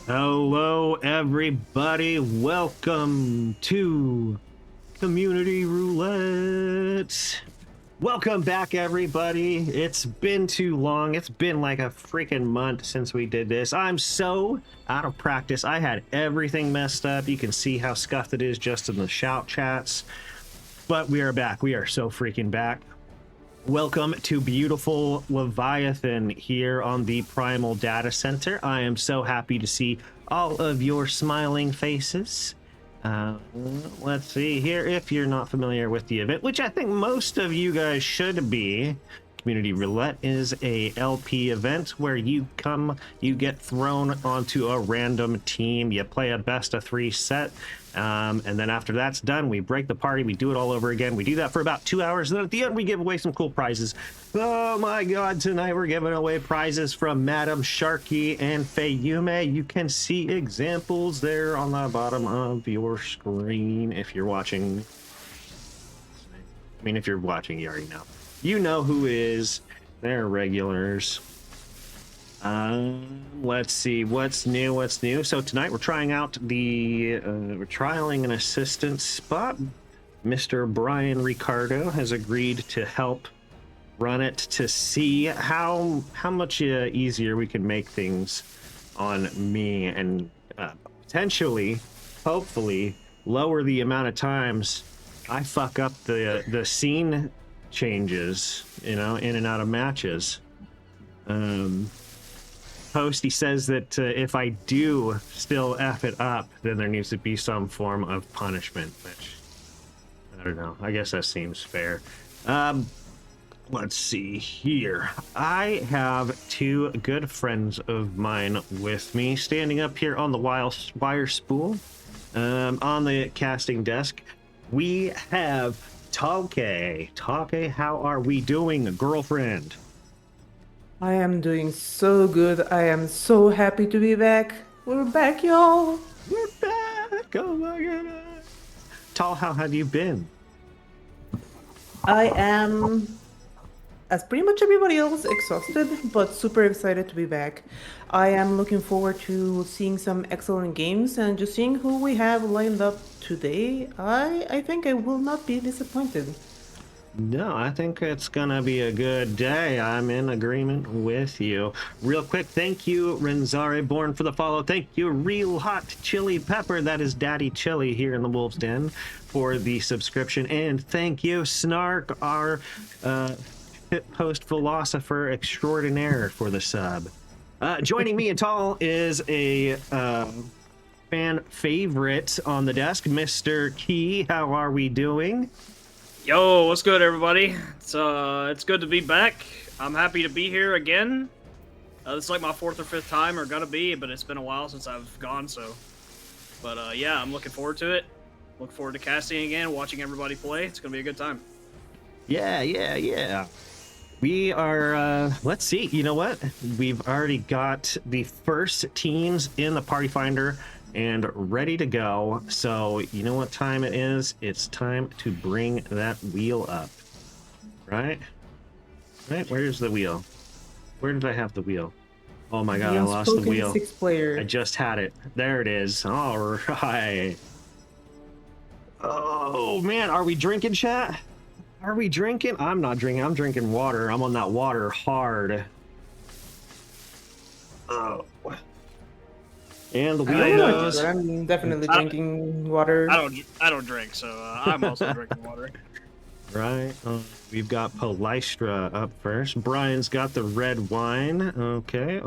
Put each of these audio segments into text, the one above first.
Hello, everybody. Welcome to Community Roulette. Welcome back, everybody. It's been too long. It's been like a freaking month since we did this. I'm so out of practice. I had everything messed up. You can see how scuffed it is just in the shout chats. But we are back. We are so freaking back. Welcome to beautiful Leviathan here on the Primal Data Center. I am so happy to see all of your smiling faces. Let's see here. If you're not familiar with the event, which I think most of you guys should be, Community Roulette is a LP event where you get thrown onto a random team, you play a best of 3 set, and then after that's done, we break the party, we do it all over again. We do that for about 2 hours, and then at the end we give away some cool prizes. Oh my god, tonight we're giving away prizes from Madam Sharky and Fayume. You can see examples there on the bottom of your screen if you're watching. I mean, if you're watching, you already know. You know who is. They're regulars. Let's see what's new. So tonight we're trying out we're trialing an assistant spot. Mr. Brian Ricardo has agreed to help run it to see how much easier we can make things on me and potentially, hopefully, lower the amount of times I fuck up the scene changes, in and out of matches. Posty says that if I do still F it up, then there needs to be some form of punishment, which, I don't know, I guess that seems fair. Let's see here. I have 2 good friends of mine with me, standing up here on the wire spool, on the casting desk. We have Take. Take, how are we doing, girlfriend? I am doing so good. I am so happy to be back. We're back, y'all. We're back! Oh my goodness! Tal, how have you been? I am, as pretty much everybody else, exhausted, but super excited to be back. I am looking forward to seeing some excellent games and just seeing who we have lined up today. I think I will not be disappointed. No, I think it's gonna be a good day. I'm in agreement with you. Real quick, thank you, Renzare Born, for the follow. Thank you, Real Hot Chili Pepper, that is Daddy Chili here in the Wolf's Den, for the subscription. And thank you, Snark, our post philosopher extraordinaire, for the sub. Joining me and Tall is a fan favorite on the desk, Mr. Key. How are we doing? Yo, what's good, everybody? It's good to be back. I'm happy to be here again. This is like my 4th or 5th time, or gonna be, but it's been a while since I've gone, so. But yeah, I'm looking forward to it. Look forward to casting again, watching everybody play. It's gonna be a good time. Yeah. We are, let's see, you know what? We've already got the first teams in the Party Finder and ready to go. So you know what time it is? It's time to bring that wheel up. Right? Where's the wheel? Where did I have the wheel? Oh my god, I lost the wheel. 6 player. I just had it. There it is. All right. Oh man, are we drinking, chat? Are we drinking? I'm not drinking. I'm drinking water. I'm on that water hard. Oh. And the wheel knows. I'm definitely drinking water. I don't drink, so I'm also drinking water. Right. We've got Palestra up first. Brian's got the red wine. Okay.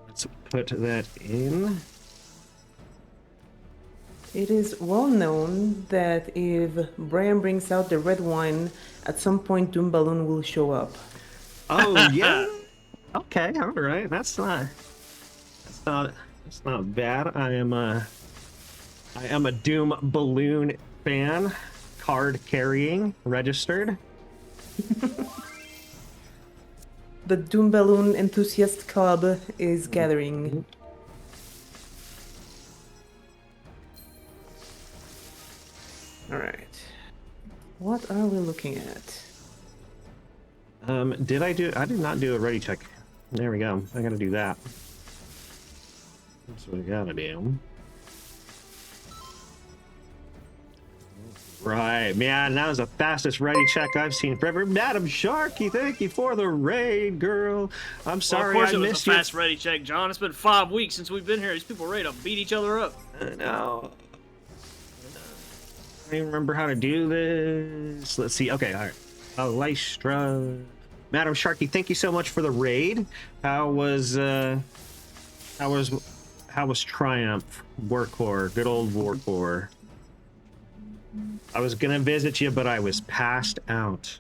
Let's put that in. It is well known that if Brian brings out the red wine, at some point Doom Balloon will show up. Oh yeah. Okay, all right. That's not bad. I am a Doom Balloon fan, card carrying, registered. The Doom Balloon Enthusiast Club is gathering. All right. What are we looking at? I did not do a ready check. There we go. I gotta do that. That's what I gotta do. Right, man, that was the fastest ready check I've seen forever. Madam Sharky, thank you for the raid, girl. I'm sorry well, of course I it was missed a you. fast ready check, John. It's been 5 weeks since we've been here. These people are ready to beat each other up. No. I don't even remember how to do this. Let's see. Okay, all right. Lystra. Madam Sharky, thank you so much for the raid. How was Triumph? Warcore, good old Warcore. I was gonna visit you, but I was passed out.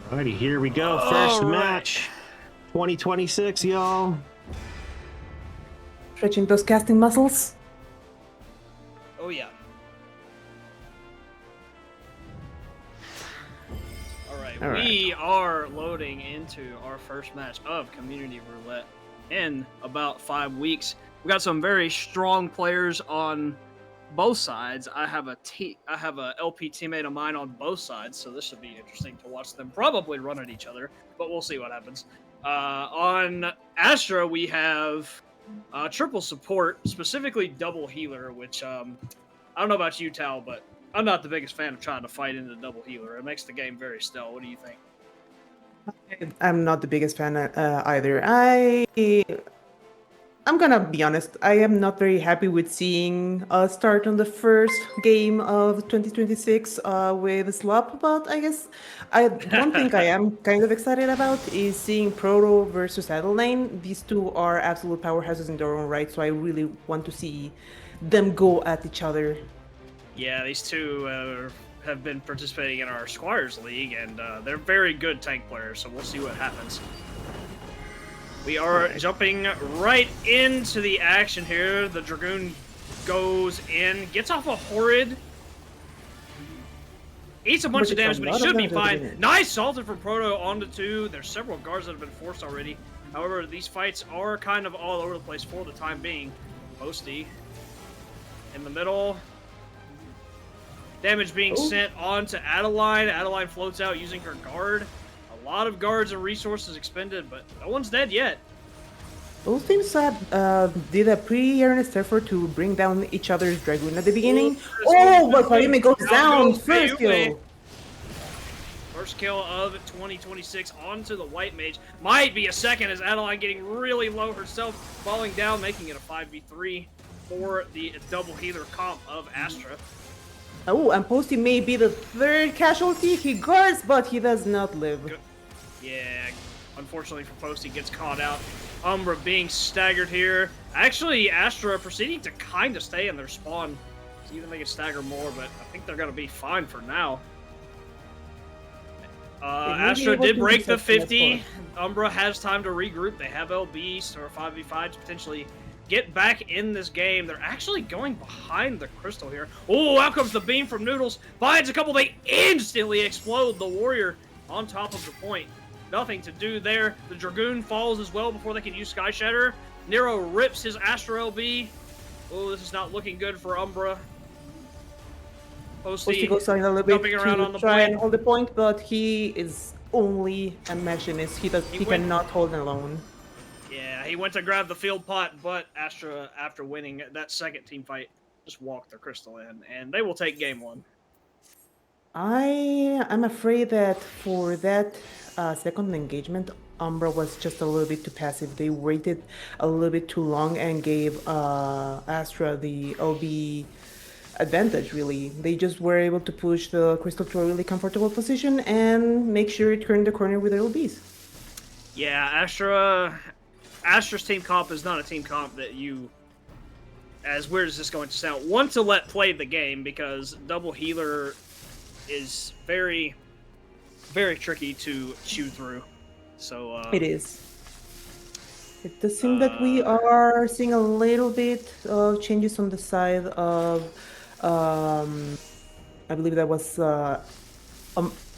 Alrighty, here we go. First match. 2026, y'all. Stretching those casting muscles. Oh yeah. All right, we are loading into our first match of Community Roulette in about 5 weeks. We got some very strong players on both sides. I have a LP teammate of mine on both sides, so this should be interesting to watch them probably run at each other, but we'll see what happens. On Astra, we have triple support, specifically double healer, which I don't know about you, Tal, but I'm not the biggest fan of trying to fight into double healer. It makes the game very stale. What do you think? I'm not the biggest fan either. I'm gonna be honest, I am not very happy with seeing us start on the first game of 2026 with Slop, but I guess one thing I am kind of excited about is seeing Proto versus Adeline. These two are absolute powerhouses in their own right, so I really want to see them go at each other. Yeah, these two have been participating in our Squires League, and they're very good tank players, so we'll see what happens. We are jumping right into the action here. The Dragoon goes in, gets off a Horrid, eats a bunch of damage, but he should be fine. Nice salted from Proto onto 2. There's several guards that have been forced already. However, these fights are kind of all over the place for the time being. Posty in the middle. Damage being sent on to Adeline. Adeline floats out using her guard. A lot of guards and resources expended, but no one's dead yet. Both teams did a pretty earnest effort to bring down each other's Dragoon at the beginning. But Karime goes down! First kill! First kill of 2026 onto the White Mage. Might be a second as Adeline getting really low herself, falling down, making it a 5v3 for the double healer comp of Astra. Oh, and Posty may be the third casualty. He guards, but he does not live. Yeah, unfortunately for Posty, gets caught out. Umbra being staggered here. Actually, Astra proceeding to kind of stay in their spawn. See if they can stagger more, but I think they're going to be fine for now. Astra did break the 50. Umbra has time to regroup. They have LBs or 5v5 to potentially get back in this game. They're actually going behind the crystal here. Oh, out comes the beam from Noodles. Finds a couple. They instantly explode the warrior on top of the point. Nothing to do there. The Dragoon falls as well before they can use Sky Shatter. Nero rips his Astra LB. Oh, this is not looking good for Umbra. Posty goes down a little bit jumping around on the try point. and hold the point, but he is only a machinist. He cannot hold alone. Yeah, he went to grab the field pot, but Astra, after winning that second team fight, just walked the crystal in, and they will take game 1. I'm afraid that for that second engagement, Umbra was just a little bit too passive. They waited a little bit too long and gave Astra the LB advantage, really. They just were able to push the crystal to a really comfortable position and make sure it turned the corner with their LBs. Yeah, Astra's team comp is not a team comp that you, as weird as this going to sound, want to let play the game, because double healer is very, very tricky to chew through. So it is. It does seem that we are seeing a little bit of changes on the side of, I believe that was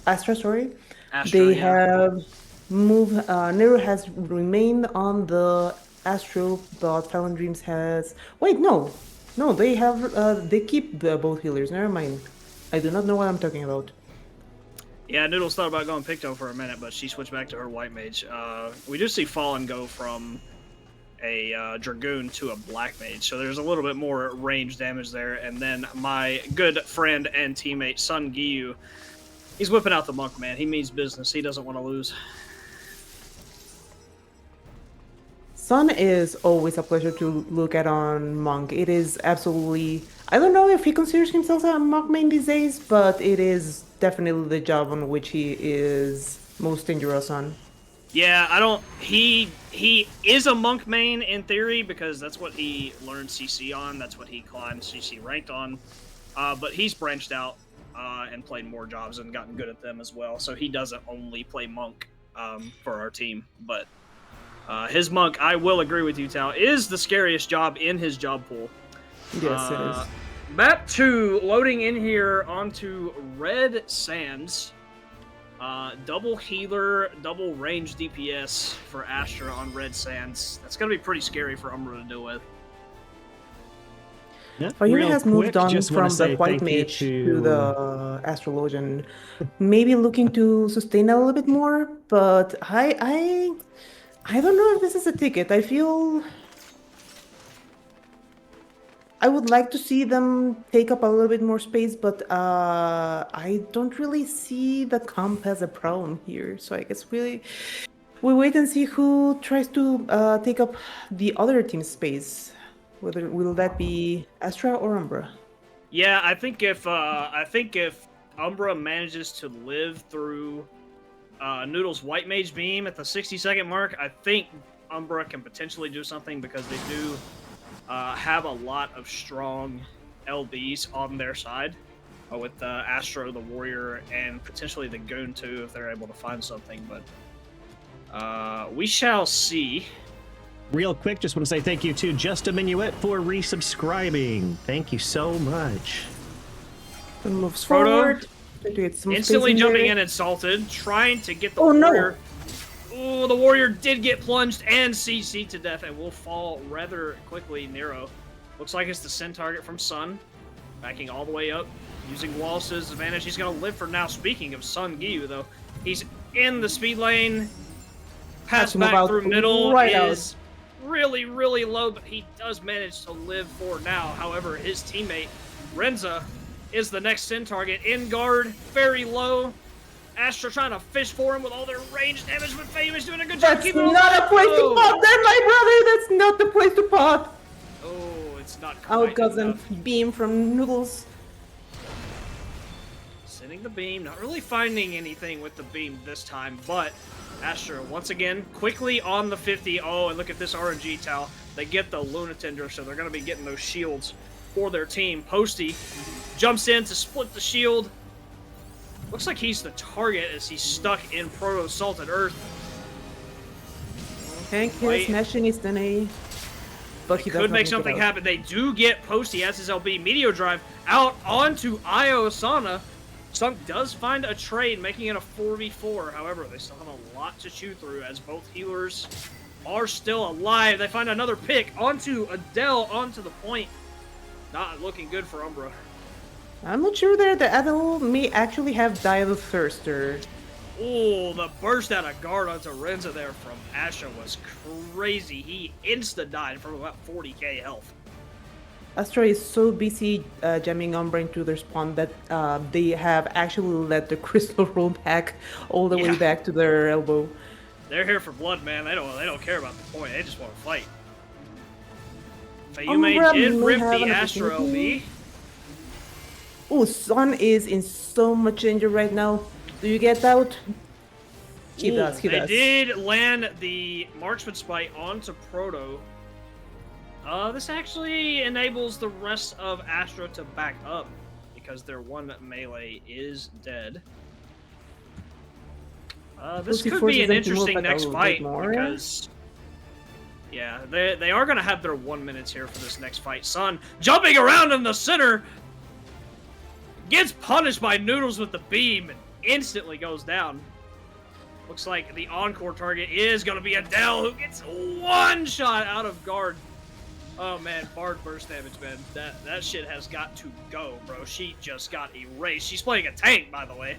Astra, sorry. Astra, they yeah. have moved, Nero has remained on the Astro, but Fallon Dreams has, wait, no, they have, they keep the both healers, never mind. I do not know what I'm talking about. Yeah, Noodles thought about going Picto for a minute, but she switched back to her White Mage. We do see Fallen go from a Dragoon to a Black Mage, so there's a little bit more range damage there. And then my good friend and teammate, Sun Giyu, he's whipping out the Monk, man. He means business. He doesn't want to lose. Sun is always a pleasure to look at on Monk. It is absolutely... I don't know if he considers himself a Monk main these days, but it is definitely the job on which he is most dangerous on. Yeah, I don't... He is a Monk main in theory, because that's what he learned CC on. That's what he climbed CC ranked on. But he's branched out and played more jobs and gotten good at them as well. So he doesn't only play Monk for our team, but... his Monk, I will agree with you, Tal, is the scariest job in his job pool. Yes, it is. Map 2, loading in here onto Red Sands. Double healer, double range DPS for Astra on Red Sands. That's going to be pretty scary for Umbra to deal with. Yeah, Fayumi real has moved quick, on just from wanna the say White thank you Mage to the Astrologian. Maybe looking to sustain a little bit more, but I don't know if this is a ticket. I feel I would like to see them take up a little bit more space, but I don't really see the comp as a problem here. So I guess we wait and see who tries to take up the other team's space. Whether will that be Astra or Umbra? Yeah, I think if Umbra manages to live through Noodle's White Mage beam at the 60-second mark, I think Umbra can potentially do something, because they do have a lot of strong LBs on their side with Astro, the Warrior, and potentially the Goon too, if they're able to find something. But we shall see. Real quick, just want to say thank you to Just a Minuet for resubscribing. Thank you so much. And moves Frodo, forward. To get some instantly space jumping there. in and salted, trying to get the Oh, no. Warrior. Ooh, the Warrior did get plunged and CC'd to death and will fall rather quickly. Nero. Looks like it's the Sin target from Sun. Backing all the way up, using walls to his advantage. He's going to live for now. Speaking of Sun Giyu, though, he's in the speed lane. Pass back through middle is really, really low, but he does manage to live for now. However, his teammate, Renza, is the next Sin target. In guard, very low. Astra trying to fish for him with all their range damage, but Famous doing a good job That's keeping him not alive. a place to pot there, my brother! That's not the place to pot! Oh, it's not quite Out goes a enough. beam from Noodles. Sending the beam, not really finding anything with the beam this time, but Astra, once again, quickly on the 50. Oh, and look at this RNG, Tal. They get the Lunatender, so they're going to be getting those shields for their team. Posty jumps in to split the shield. Looks like he's the target as he's stuck in Proto-Salted Earth. Hank is smashing his DNA. But he Could make something happen. They do get Posty as his LB. Meteor Drive out onto Io Asana. Sunk does find a trade, making it a 4v4. However, they still have a lot to chew through as both healers are still alive. They find another pick onto Adele, onto the point. Not looking good for Umbra. I'm not sure there. The Adele may actually have died of thirster. Oh, the burst out of guard onto Renza there from Asha was crazy. He insta-died from about 40k health. Astra is so busy jamming Umbra into their spawn that they have actually let the crystal roll back all the way back to their elbow. They're here for blood, man. They don't care about the point. They just want to fight. Fayume did rip the Astra LB. Oh, Sun is in so much danger right now. Do you get out? He does. They did land the Marksman Spite onto Proto. This actually enables the rest of Astra to back up because their one melee is dead. This could be an interesting next fight because... Yeah, they are going to have their 1 minute here for this next fight. Sun jumping around in the center! Gets punished by Noodles with the beam and instantly goes down. Looks like the encore target is going to be Adele, who gets one shot out of guard. Oh man, Bard burst damage, man. That shit has got to go, bro. She just got erased. She's playing a tank, by the way.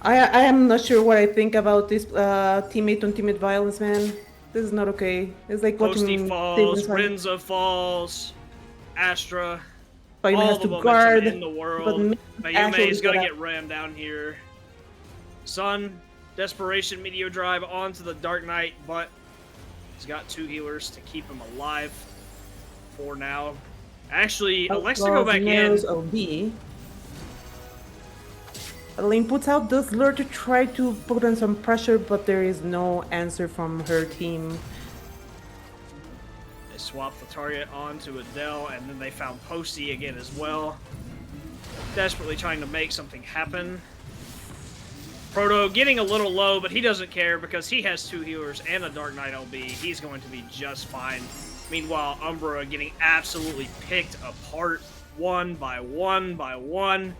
I am not sure what I think about this teammate on teammate violence, man. This is not okay. It's like Posty watching falls, Renza falls, Astra, Mayume all has the to momentum guard, in the world. Mayume actually is gonna gotta- get rammed down here. Sun, Desperation, Meteor Drive onto the Dark Knight, but he's got 2 healers to keep him alive for now. Actually, Alexa go back in. OB. Lane puts out this lure to try to put on some pressure, but there is no answer from her team. They swapped the target onto Adele, and then they found Posty again as well. Desperately trying to make something happen. Proto getting a little low, but he doesn't care because he has 2 healers and a Dark Knight LB. He's going to be just fine. Meanwhile, Umbra getting absolutely picked apart one by one by one.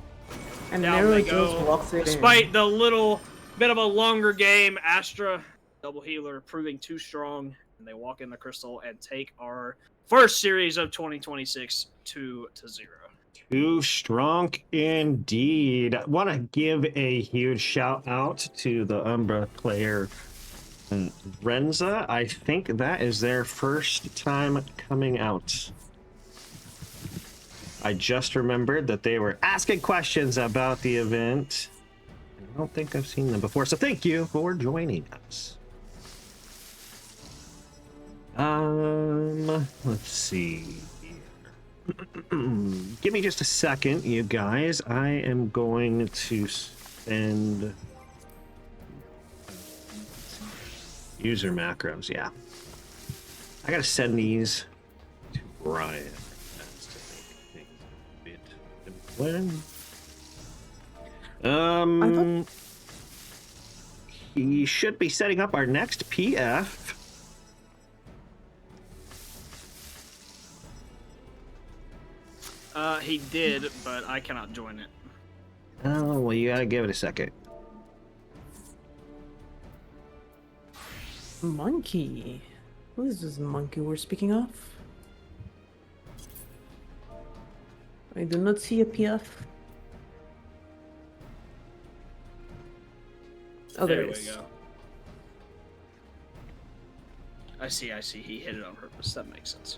And Down Nero they just go. walks it Despite in. the little bit of a longer game, Astra, double healer, proving too strong. And they walk in the crystal and take our first series of 2026 2-0. Too strong indeed. I want to give a huge shout out to the Umbra player Renza. I think that is their first time coming out. I just remembered that they were asking questions about the event. I don't think I've seen them before, so thank you for joining us. Let's see. Give me just a second, you guys. I am going to send user macros. Yeah, I gotta send these to Brian to make things a bit simpler. He should be setting up our next PF. He did, but I cannot join it. Oh, well, you gotta give it a second. Monkey. Who is this monkey we're speaking of? I do not see a PF. Oh, there it we is. go. I see. He hit it on purpose. That makes sense.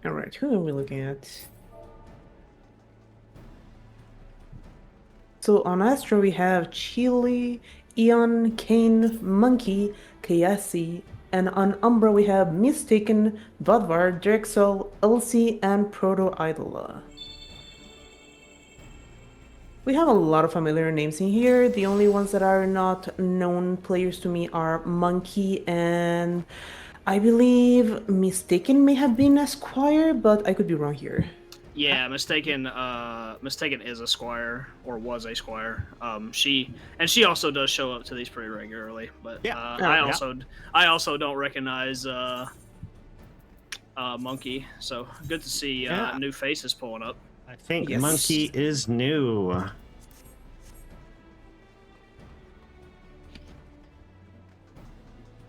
Alright, who are we looking at? So on Astro we have Chili, Eon, Kane, Monkey, Kayasi, and on Umbra we have Mistaken, Vodvar, Drexel, Elsie, and Proto Idola. We have a lot of familiar names in here. The only ones that are not known players to me are Monkey and I believe Mistaken may have been a Squire, but I could be wrong here. Yeah, Mistaken is a Squire, or was a Squire. She also does show up to these pretty regularly, but Yeah. I also don't recognize Monkey, so good to see new faces pulling up. I think Yes. Monkey is new.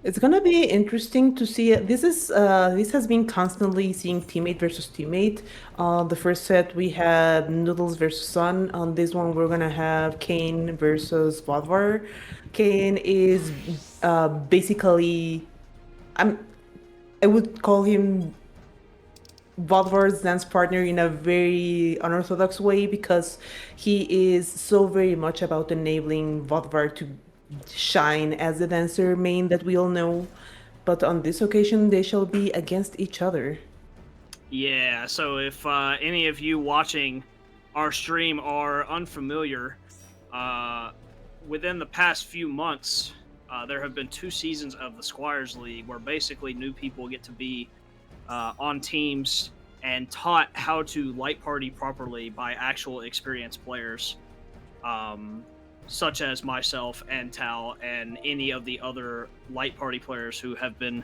It's gonna be interesting to see. This has been constantly seeing teammate versus teammate. The first set we had Noodles versus Sun. On this one we're gonna have Kane versus Vodvar. Kane is basically, I would call him Vodvar's dance partner in a very unorthodox way because he is so very much about enabling Vodvar to shine as the dancer main that we all know, but on this occasion they shall be against each other. Yeah, so if any of you watching our stream are unfamiliar, within the past few months, there have been 2 seasons of the Squires League where basically new people get to be on teams and taught how to light party properly by actual experienced players. Such as myself and Tal and any of the other light party players who have been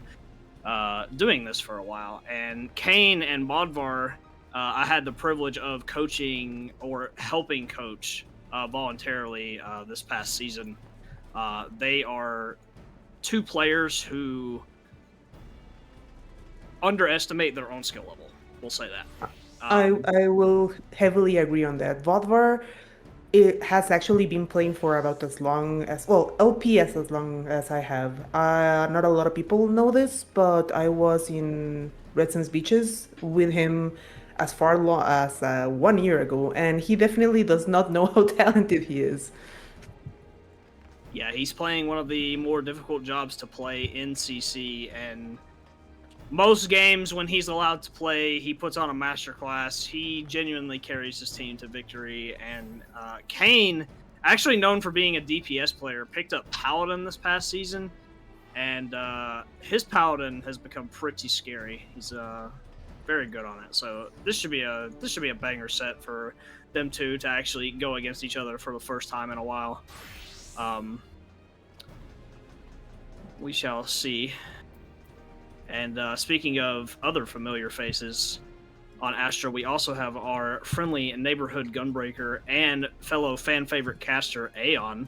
doing this for a while. And Kane and Bodvar, I had the privilege of coaching or helping coach voluntarily this past season. They are two players who underestimate their own skill level. We'll say that. I will heavily agree on that. Vodvar, it has actually been playing for about as long as, well, LPS as long as I have. Not a lot of people know this, but I was in Red Sands Beaches with him as far as 1 year ago, and he definitely does not know how talented he is. Yeah, he's playing one of the more difficult jobs to play in CC, and most games when he's allowed to play, he puts on a masterclass. He genuinely carries his team to victory, and Kane, actually known for being a DPS player, picked up Paladin this past season, and his Paladin has become pretty scary. He's very good on it. So this should be a banger set for them two to actually go against each other for the first time in a while. We shall see. And speaking of other familiar faces on Astra, we also have our friendly neighborhood gunbreaker and fellow fan favorite caster, Aeon.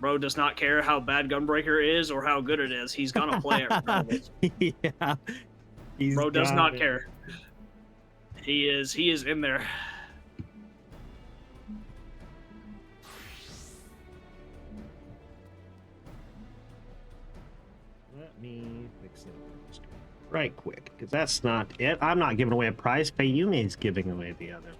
Bro does not care how bad Gunbreaker is or how good it is. He's gonna play it regardless. Yeah. Bro does not care. He is in there. Let me fix it right quick, because that's not it. I'm not giving away a prize. Payume is giving away the other.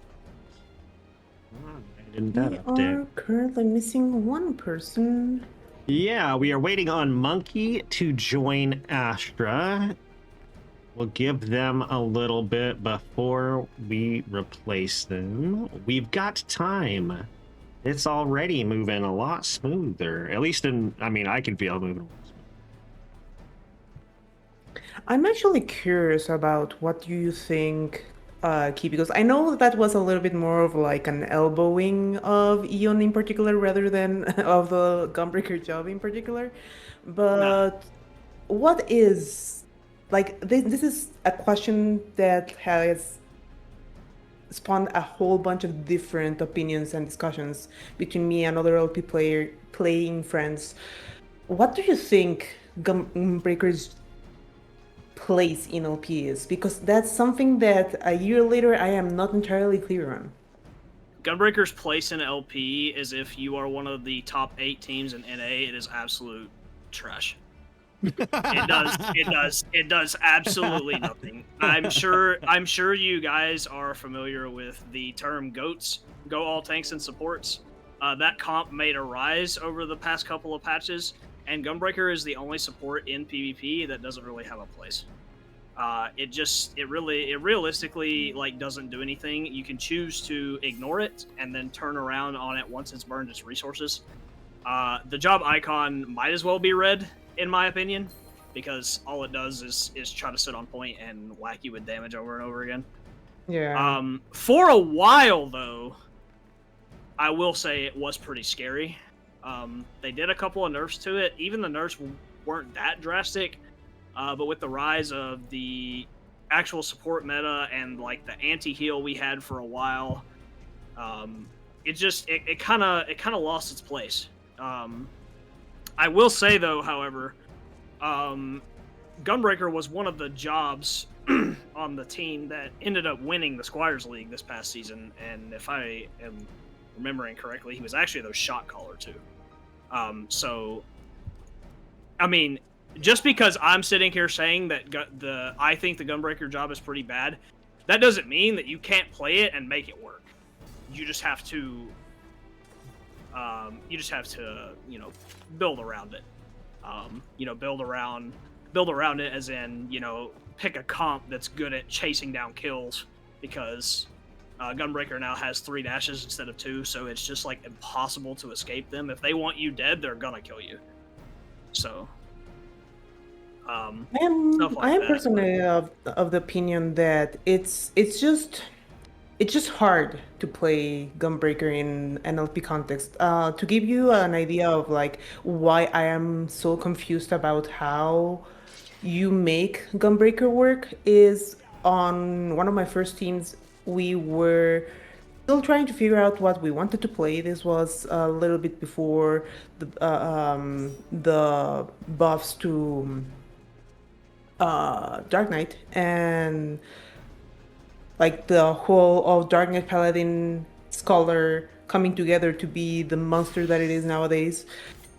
In that We update. are currently missing one person. Yeah, we are waiting on Monkey to join Astra. We'll give them a little bit before we replace them. We've got time. It's already moving a lot smoother. At least I can feel it moving. I'm actually curious about what you think, Key, because I know that was a little bit more of like an elbowing of Eon in particular rather than of the Gunbreaker job in particular. But what is, like, this is a question that has spawned a whole bunch of different opinions and discussions between me and other LP playing friends. What do you think Gunbreaker's place in LP is? Because that's something that a year later I am not entirely clear on. Gunbreaker's place in LP is if you are one of the top 8 teams in NA, it is absolute trash. It does absolutely nothing. I'm sure you guys are familiar with the term GOATs, go all tanks and supports. That comp made a rise over the past couple of patches, and Gunbreaker is the only support in PvP that doesn't really have a place. It realistically like doesn't do anything. You can choose to ignore it and then turn around on it once it's burned its resources. The job icon might as well be red, in my opinion, because all it does is try to sit on point and whack you with damage over and over again. Yeah. For a while though, I will say it was pretty scary. They did a couple of nerfs to it. Even the nerfs weren't that drastic, but with the rise of the actual support meta and like the anti-heal we had for a while, it kind of lost its place. I will say though, however, Gunbreaker was one of the jobs on the team that ended up winning the Squires League this past season, and if I am remembering correctly, he was actually the shot caller too. So, I mean, just because I'm sitting here saying that I think the Gunbreaker job is pretty bad, that doesn't mean that you can't play it and make it work. You just have to, build around it. Build around it as in, pick a comp that's good at chasing down kills, because Gunbreaker now has 3 dashes instead of 2, so it's just like impossible to escape them. If they want you dead, they're gonna kill you. So, I am personally of the opinion that it's just hard to play Gunbreaker in NLP context. To give you an idea of like why I am so confused about how you make Gunbreaker work is on one of my first teams, we were Still trying to figure out what we wanted to play. This was a little bit before the buffs to Dark Knight, and like the whole of Dark Knight Paladin Scholar coming together to be the monster that it is nowadays.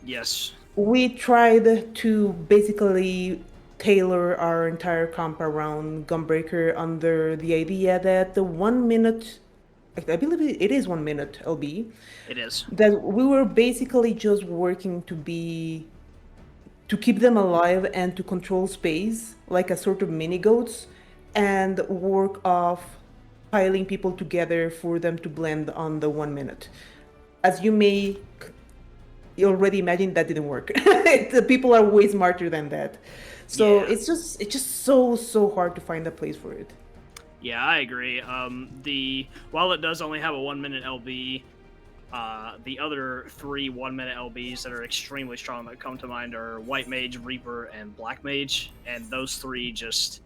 Yes. We tried to basically tailor our entire comp around Gunbreaker under the idea that the 1 minute, I believe it is 1 minute LB, It is. that we were basically just working to keep them alive and to control space like a sort of mini goats, and work off piling people together for them to blend on the 1 minute. As you may already imagine, that didn't work. The people are way smarter than that. So Yeah. it's just so hard to find a place for it. Yeah, I agree. While it does only have a 1 minute LB, the other 3 1 minute LBs that are extremely strong that come to mind are White Mage, Reaper, and Black Mage, and those 3 just.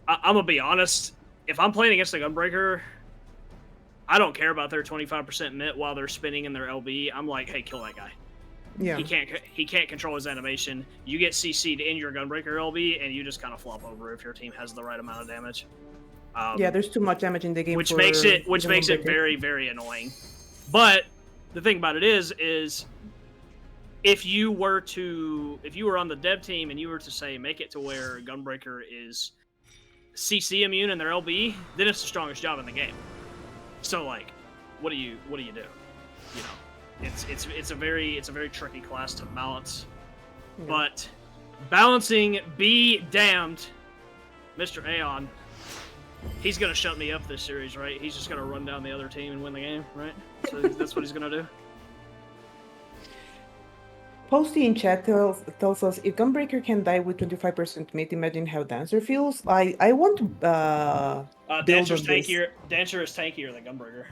I'm gonna be honest. If I'm playing against a Gunbreaker, I don't care about their 25% mit while they're spinning in their LB. I'm like, hey, kill that guy. Yeah. He can't control his animation. You get CC'd in your Gunbreaker LB, and you just kind of flop over if your team has the right amount of damage. Yeah, there's too much damage in the game. Which for makes it Gunbreaker. very, very annoying. But the thing about it is if you were on the dev team and you were to say make it to where Gunbreaker is CC immune in their LB, then it's the strongest job in the game. So like, what do you do? You know, it's a very tricky class to balance. Yeah. But balancing be damned, Mr. Aeon, he's gonna shut me up this series, right? He's just gonna run down the other team and win the game, right? So that's what he's gonna do. Posty in chat tells us if Gunbreaker can die with 25% mate, imagine how Dancer feels. I want to build Dancer's on this. tankier. Dancer is tankier than Gunbreaker.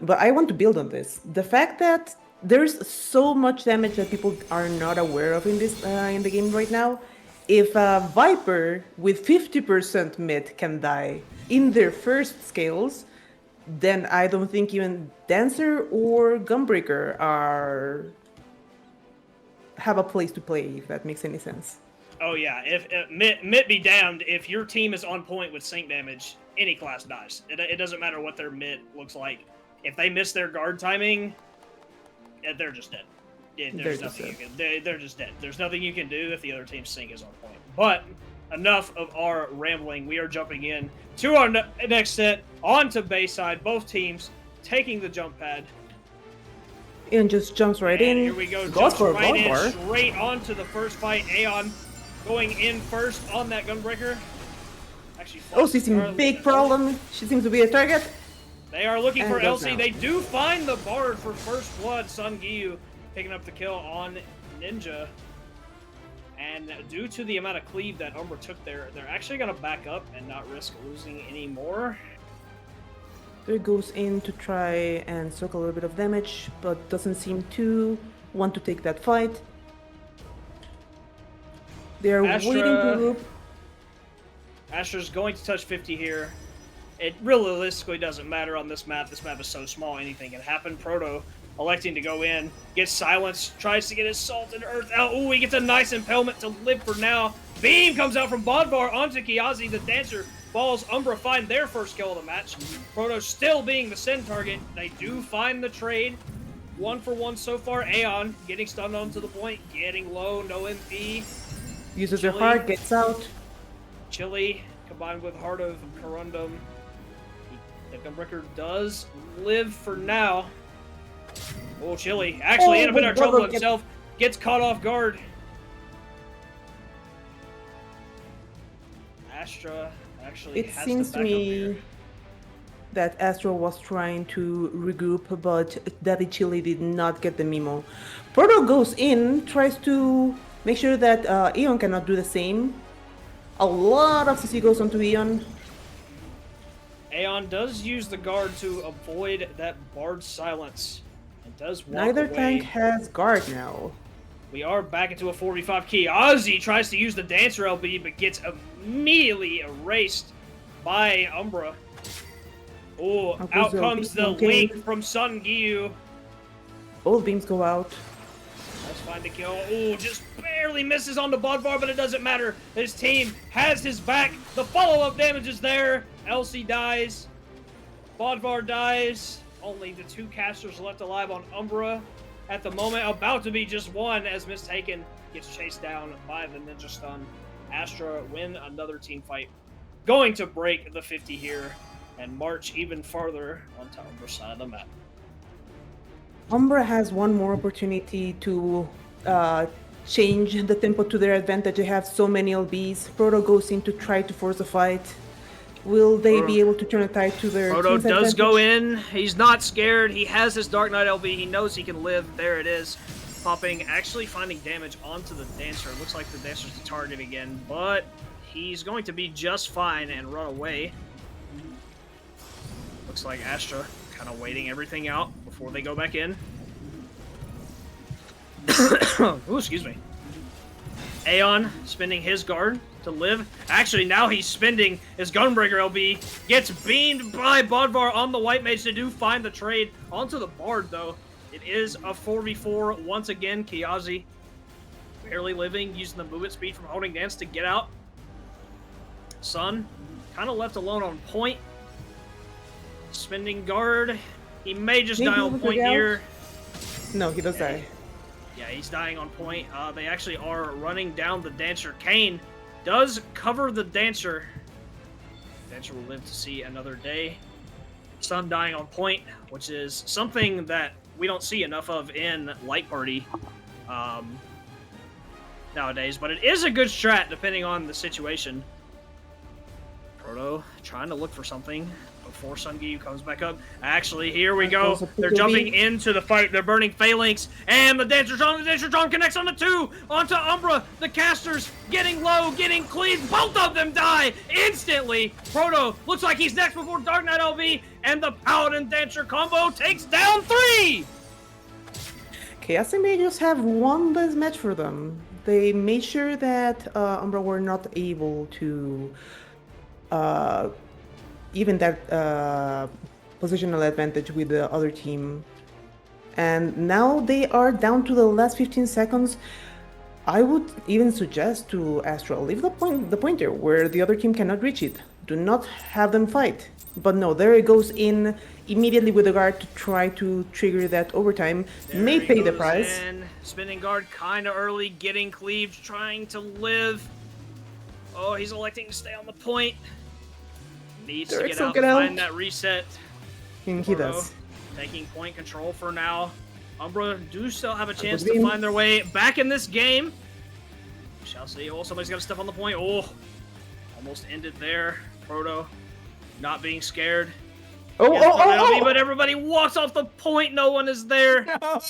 But I want to build on this. The fact that there's so much damage that people are not aware of in this in the game right now. If a Viper with 50% mid can die in their first scales, then I don't think even Dancer or Gunbreaker have a place to play, if that makes any sense. Oh yeah, if Mitt be damned, if your team is on point with sync damage, any class dies. It doesn't matter what their Mitt looks like. If they miss their guard timing, they're just dead. There's nothing you can. They're just dead. There's nothing you can do if the other team's sync is on point. But enough of our rambling. We are jumping in to our next set onto Bayside. Both teams taking the jump pad. And just jumps right And in. here we go. Goes Jumps for a right in, bar. straight onto the first fight. Aeon going in first on that Gunbreaker. Actually, Oh, she's in big problem. She seems to be a target. They are looking And for goes LC. down. They do find the Bard for first blood. Sun Gyu picking up the kill on Ninja. And due to the amount of cleave that Umbra took there, they're actually going to back up and not risk losing any more. There goes in to try and soak a little bit of damage, but doesn't seem to want to take that fight. They are Astra- waiting to group. Astra's going to touch 50 here. It realistically doesn't matter on this map. This map is so small, anything can happen. Proto electing to go in, gets silenced, tries to get his salt and earth out. Ooh, he gets a nice impalement to live for now. Beam comes out from Bodvar onto Kiazi. The Dancer falls. Umbra find their first kill of the match. Proto still being the send target. They do find the trade. 1 for 1 so far. Aeon getting stunned onto the point, getting low, no MP. Uses their Chili. heart, gets out. Chili combined with Heart of Corundum. The Gunbreaker does live for now. Oh, Chili. Actually in a bit of trouble himself. Gets caught off guard. Astra actually It has seems to to back up me here. that Astro was trying to regroup, but Daddy Chili did not get the memo. Proto goes in, tries to make sure that Eon cannot do the same. A lot of CC goes onto Eon. Aeon does use the guard to avoid that Bard silence. And does walk Neither away. tank has guard now. We are back into a 4v5 key. Ozzy tries to use the Dancer LB, but gets immediately erased by Umbra. Oh, out comes the link from Sun Gyu. Both beams go out. Let's find the kill. Oh, just barely misses on the Bodvar, but it doesn't matter. His team has his back. The follow-up damage is there. Elsie dies. Bodvar dies. Only the 2 casters left alive on Umbra at the moment. About to be just one as Mistaken gets chased down by the Ninja Stun. Astra win another team fight. Going to break the 50 here and march even farther onto Umbra's side of the map. Umbra has one more opportunity to change the tempo to their advantage. They have so many LBs. Proto goes in to try to force a fight. Will they be able to turn a tide to their Proto team's does advantage? go in. He's not scared. He has his Dark Knight LB. He knows he can live. There it is. Popping, actually finding damage onto the Dancer. It looks like the Dancer's the target again, but he's going to be just fine and run away. Looks like Astra kind of waiting everything out before they go back in. Ooh, excuse me. Aeon spending his guard to live. Actually, now he's spending his Gunbreaker LB. Gets beamed by Bodvar on the White Mage. They do find the trade onto the Bard, though. It is a 4v4 once again. Kiazi barely living, using the movement speed from Holding Dance to get out. Sun kind of left alone on point. Spending guard. He may just die on point here. No, he does die. Yeah, he's dying on point. They actually are running down the Dancer. Kane does cover the Dancer. Dancer will live to see another day. Sun dying on point, which is something that we don't see enough of in Light Party nowadays, but it is a good strat depending on the situation. Proto trying to look for something before Sun Gyu comes back up. Actually, here we go. They're jumping into the fight. They're burning Phalanx, and the Dancer Charm connects on the 2 onto Umbra. The casters getting low, getting cleaved. Both of them die instantly. Proto looks like he's next before Dark Knight LV, and the Paladin Dancer combo takes down 3. Chaos may just have one less match for them. They made sure that Umbra were not able to even that positional advantage with the other team. And now they are down to the last 15 seconds. I would even suggest to Astra, leave the pointer where the other team cannot reach it. Do not have them fight. But no, there it goes in immediately with the guard to try to trigger that overtime. May pay the price. Spinning guard kind of early, getting cleaved, trying to live. Oh, he's electing to stay on the point. Needs to get out and find that reset. And he does. Taking point control for now. Umbra do still have a chance to find their way back in this game. We shall see. Oh, somebody's got to step on the point. Oh, almost ended there. Proto not being scared. But everybody walks off the point. No one is there. No.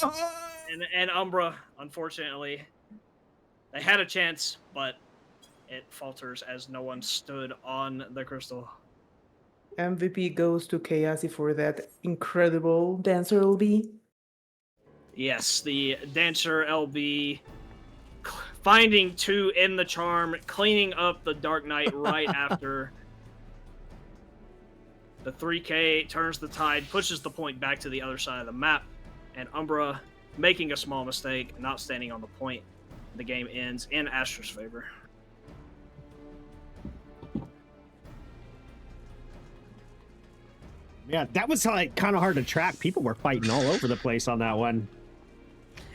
And Umbra, unfortunately, they had a chance, but it falters as no one stood on the crystal. MVP goes to Kayasi for that incredible Dancer LB. Yes, the Dancer LB finding 2 in the charm, cleaning up the Dark Knight right after. The 3K turns the tide, pushes the point back to the other side of the map, and Umbra making a small mistake, not standing on the point. The game ends in Astra's favor. Yeah, that was like kind of hard to track. People were fighting all over the place on that one.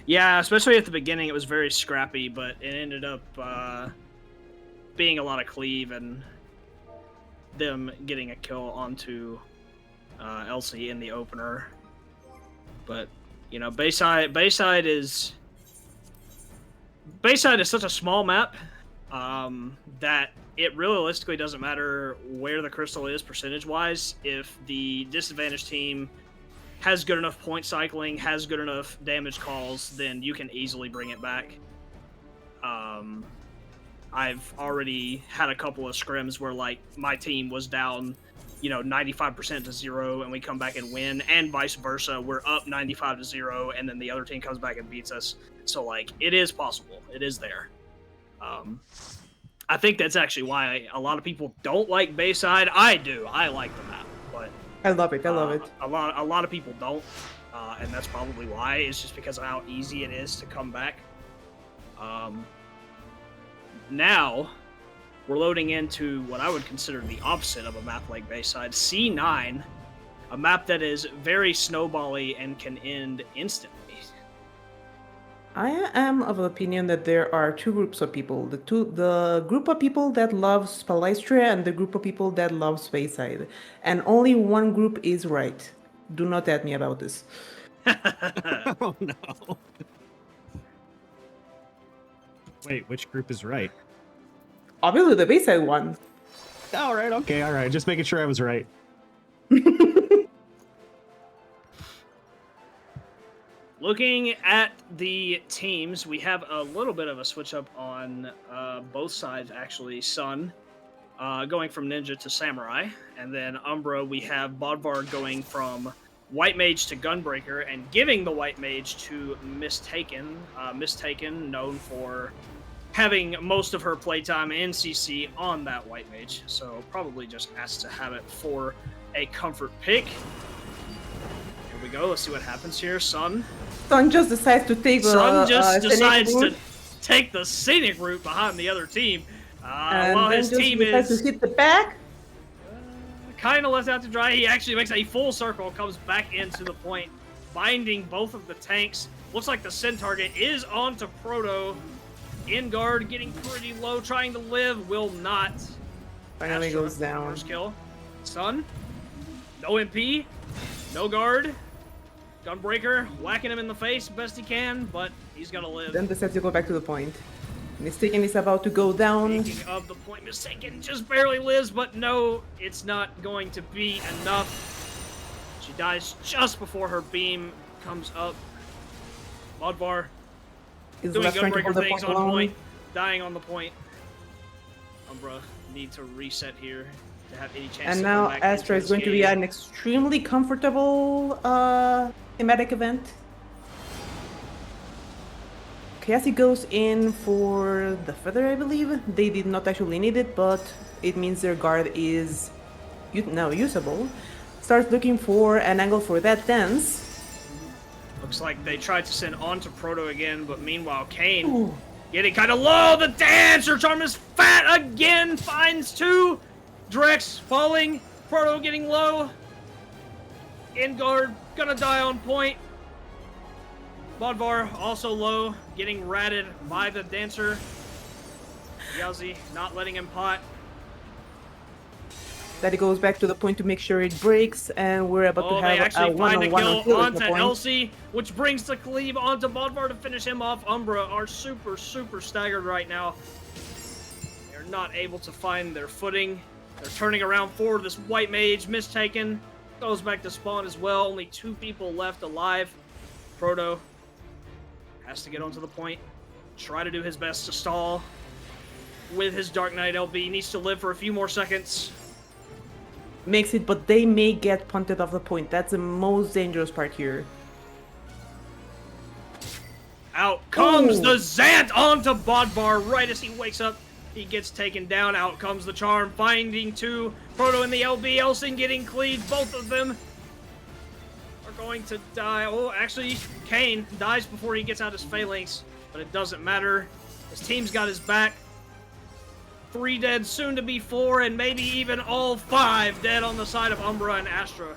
Yeah, especially at the beginning, it was very scrappy, but it ended up being a lot of cleave and them getting a kill onto Elsie in the opener. But you know, Bayside is such a small map that it realistically doesn't matter where the crystal is percentage-wise. If the disadvantaged team has good enough point cycling, has good enough damage calls, then you can easily bring it back. I've already had a couple of scrims where, like, my team was down, 95% to 0, and we come back and win, and vice versa. We're up 95 to 0, and then the other team comes back and beats us. So, like, it is possible. It is there. I think that's actually why a lot of people don't like Bayside. I do. I like the map, but I love it. I love it. A lot of people don't, and that's probably why. It's just because of how easy it is to come back. Now, we're loading into what I would consider the opposite of a map like Bayside, C9, a map that is very snowbally and can end instantly. I am of the opinion that there are two groups of people. The group of people that loves Palestra and the group of people that loves Bayside. And only one group is right. Do not at me about this. Oh no. Wait, which group is right? Obviously the Bayside one. All right, okay, all right. Just making sure I was right. Looking at the teams, we have a little bit of a switch up on both sides, actually. Sun going from Ninja to Samurai, and then Umbra, we have Bodvar going from White Mage to Gunbreaker, and giving the White Mage to Mistaken. Mistaken, known for having most of her playtime in CC on that White Mage, so probably just asked to have it for a comfort pick. Here we go, let's see what happens here. Sun Sun just decides to take the decides route, to take the scenic route behind the other team. and While then his just team decides is to hit the back. kind of left out to dry, he actually makes a full circle, comes back into the point, binding both of the tanks. Looks like the Sin target is onto Proto. In guard, getting pretty low, trying to live, will not. Finally Astra, goes down. First kill. Sun, no MP, no guard. Gunbreaker, whacking him in the face best he can, but he's gonna live. Then decides to go back to the point. Mistaken is about to go down. Speaking of the point, Mistaken just barely lives, but no, it's not going to be enough. She dies just before her beam comes up. Bodvar Is doing left trying to Gunbreaker hold the things point on alone. point, dying on the point. Umbra need to reset here to have any chance And to now come back Astra into is going this to be game. an extremely comfortable thematic event. Cassie goes in for the feather, I believe. They did not actually need it, but it means their guard is now usable. Starts looking for an angle for that dance. Looks like they tried to send on to Proto again, but meanwhile Kane Ooh. getting kind of low. The dancer charm is fat again, finds two. Drex falling, Proto getting low. In guard, gonna die on point. Bodvar also low, getting ratted by the dancer. Yazi not letting him pot. That it goes back to the point to make sure it breaks, and we're about to Oh, they have a actually find a one-on-one kill on onto the point. Elsie, which brings the cleave onto Bodvar to finish him off. Umbra are super staggered right now. They're not able to find their footing. They're turning around for this White Mage, Mistaken. Goes back to spawn as well. Only two people left alive. Proto has to get onto the point. Try to do his best to stall with his Dark Knight LB. Needs to live for a few more seconds. Makes it, but they may get punted off the point. That's the most dangerous part here. Out comes Ooh. the Zant onto Bodvar right as he wakes up. He gets taken down. Out comes the charm, finding two. Proto and the LB. Elson getting cleaved. Both of them are going to die. Oh, actually, Kane dies before he gets out his phalanx, but it doesn't matter. His team's got his back. 3 dead, soon to be 4, and maybe even all 5 dead on the side of Umbra, and Astra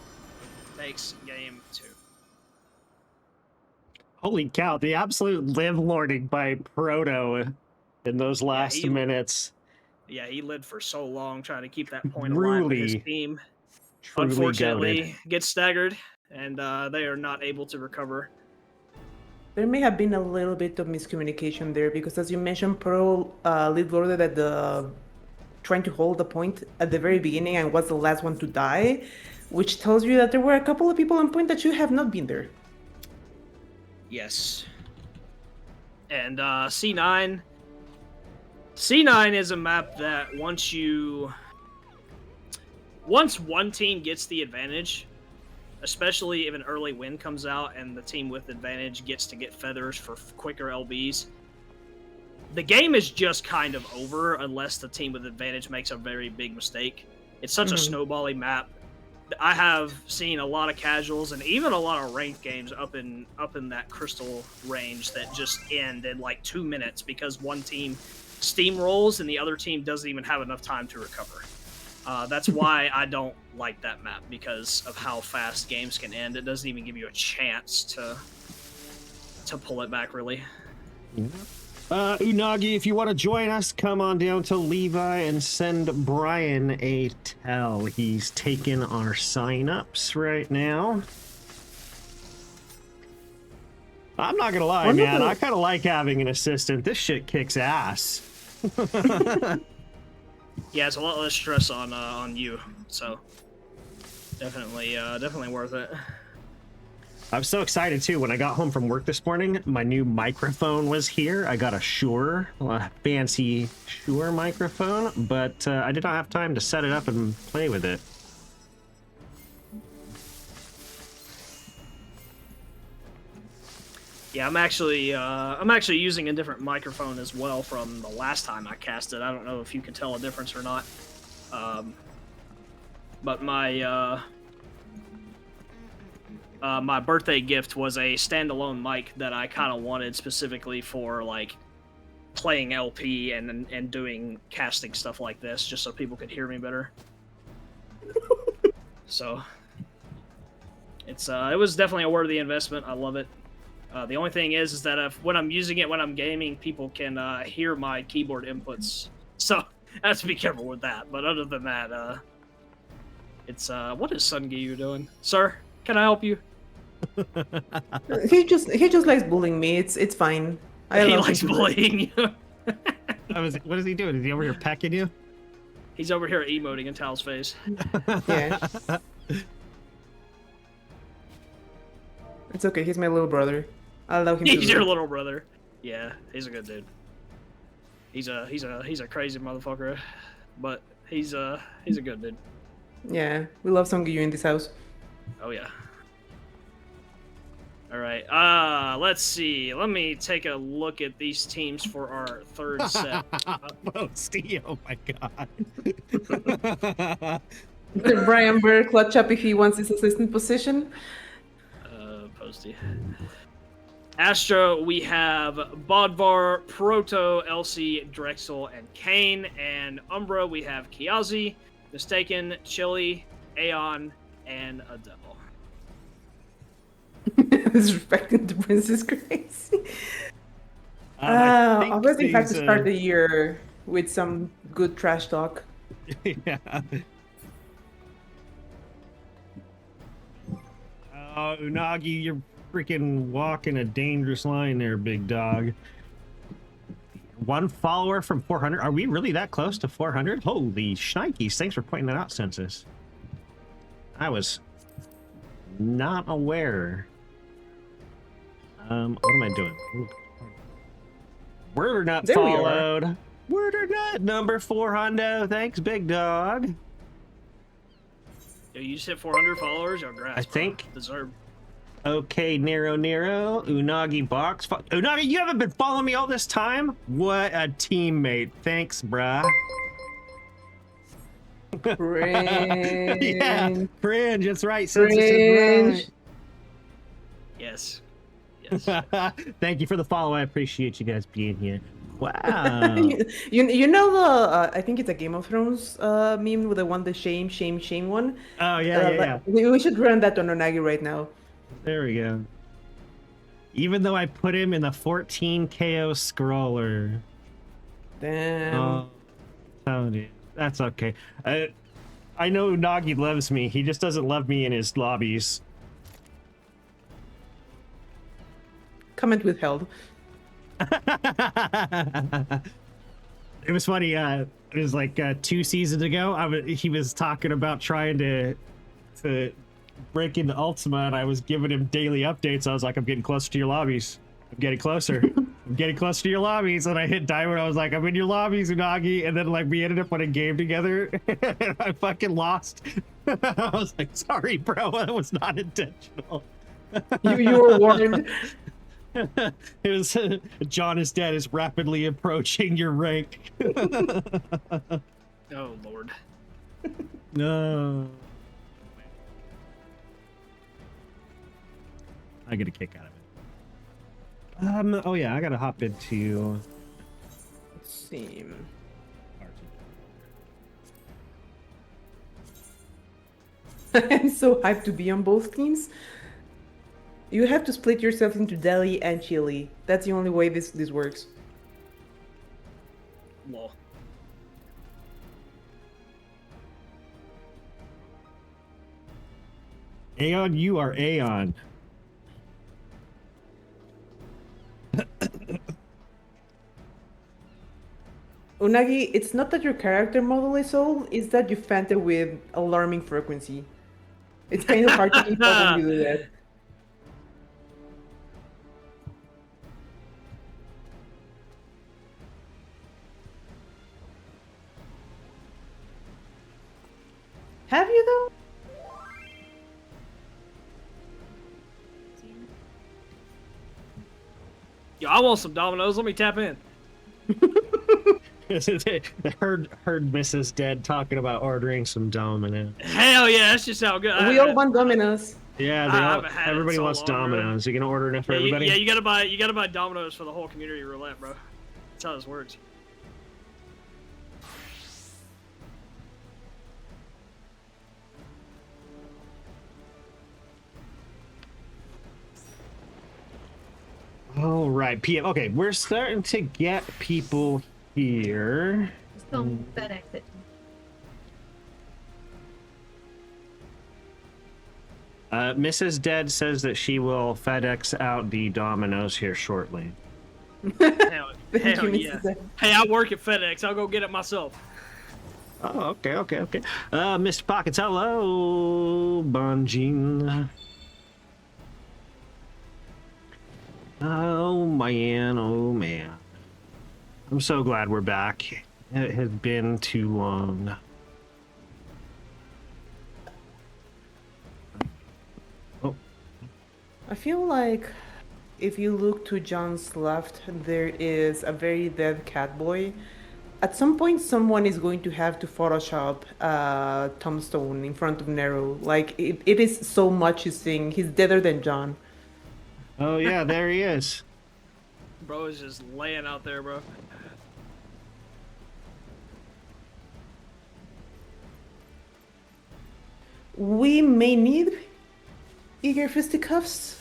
takes game 2. Holy cow, the absolute live lording by Proto in those last minutes. Yeah, he lived for so long trying to keep that point alive with his team. Truly Unfortunately, goated. gets staggered, and they are not able to recover. There may have been a little bit of miscommunication there because, as you mentioned, Pro lead loaded at the trying to hold the point at the very beginning and was the last one to die, which tells you that there were a couple of people on point that should have not been there. Yes. And C9. C9 is a map that once one team gets the advantage, especially if an early win comes out and the team with advantage gets to get feathers for quicker LBs, the game is just kind of over unless the team with advantage makes a very big mistake. It's such a snowbally map I have seen a lot of casuals and even a lot of ranked games up in that crystal range that just end in like 2 minutes because one team steamrolls and the other team doesn't even have enough time to recover. That's why I don't like that map, because of how fast games can end. It doesn't even give you a chance to pull it back, really. Unagi, if you want to join us, come on down to Levi and send Brian a tell. He's taking our sign-ups right now. I'm not gonna lie, man. I kind of like having an assistant. This shit kicks ass. Yeah, it's a lot less stress on you, so definitely worth it. I'm so excited too. When I got home from work this morning, my new microphone was here. I got a Shure, fancy Shure microphone, but I did not have time to set it up and play with it. Yeah, I'm actually using a different microphone as well from the last time I casted. I don't know if you can tell a difference or not. But my my birthday gift was a standalone mic that I kind of wanted specifically for like playing LP and doing casting stuff like this, just so people could hear me better. So it was definitely a worthy investment. I love it. The only thing is that when I'm using it when I'm gaming, people can hear my keyboard inputs, so I have to be careful with that. But other than that, it's what is Sungi doing, sir? Can I help you? He just likes bullying me. It's fine. He likes bullying you. What is he doing? Is he over here pecking you? He's over here emoting in Tal's face. Yeah. It's okay. He's my little brother. I'll allow him. He's your little brother. Yeah, he's a good dude. He's a crazy motherfucker, but he's a good dude. Yeah, we love Songyu in this house. Oh yeah. All right. Let's see. Let me take a look at these teams for our third set. Posty, oh my god. Brian better clutch up if he wants his assistant position. Posty. Astro, we have Bodvar, Proto, Elsie, Drexel, and Kane. And Umbra, we have Kiazi, Mistaken, Chili, Aeon, and Adele. Disrespecting the princess crazy. I was in fact to start the year with some good trash talk. Yeah. Oh, Unagi, you're freaking walking a dangerous line there, big dog. 1 follower from 400. Are we really that close to 400? Holy shnikes. Thanks for pointing that out, Census. I was not aware. What am I doing? Word not There we followed. Word or not, number 400. Thanks, big dog. Yo, you just hit 400 followers? Yo, grass, I think. Deserve. Okay, Nero, Unagi box. Unagi, you haven't been following me all this time? What a teammate. Thanks, bruh. Cringe. Yeah, cringe. That's right. Cringe. Yes. Thank you for the follow. I appreciate you guys being here. Wow. you know the I think it's a Game of Thrones meme with the one, the shame one. Oh yeah. We should run that on Onagi right now. There we go. Even though I put him in the 14 KO scroller. Damn. Oh, dude. That's okay. I know Unagi loves me. He just doesn't love me in his lobbies. Comment withheld. It was funny. It was like 2 seasons ago. He was talking about trying to break into Ultima, and I was giving him daily updates. I was like, I'm getting closer to your lobbies. I'm getting closer. I'm getting closer to your lobbies. And I hit Diamond. I was like, I'm in your lobbies, Unagi. And then like we ended up on a game together. And I fucking lost. I was like, sorry, bro. That was not intentional. You were warned. It was John is dead is rapidly approaching your rank. Oh Lord. No. I get a kick out of it. Oh yeah, I gotta hop into. Let's see. I'm so hyped to be on both teams. You have to split yourself into deli and chili. That's the only way this works. Lol. Aeon, you are Aeon. Unagi, it's not that your character model is old, it's that you fanta with alarming frequency. It's kind of hard to keep up when you do that. Have you though? Yo, I want some Dominoes. Let me tap in. heard Mrs. Dead talking about ordering some Dominoes. Hell yeah, that's just how good. We all want Dominoes. Yeah, I haven't had it everybody so wants long, bro. Dominoes. You gonna order enough for Yeah, everybody? you gotta buy Dominoes for the whole community roulette, bro. That's how this works. All right, PM. Okay, we're starting to get people here. Some FedEx it. Mrs. Dead says that she will FedEx out the Dominoes here shortly. Hell, Thank hell you, yeah. Mrs. Dead. Hey, I work at FedEx. I'll go get it myself. Oh, okay. Mr. Pockets, hello, Bonjean. Oh man. I'm so glad we're back. It has been too long. Oh, I feel like if you look to John's left, there is a very dead cat boy. At some point, someone is going to have to Photoshop Tombstone in front of Nero. Like, it is so much his thing. He's deader than John. oh yeah, there he is. Bro is just laying out there, bro. We may need eager fisticuffs.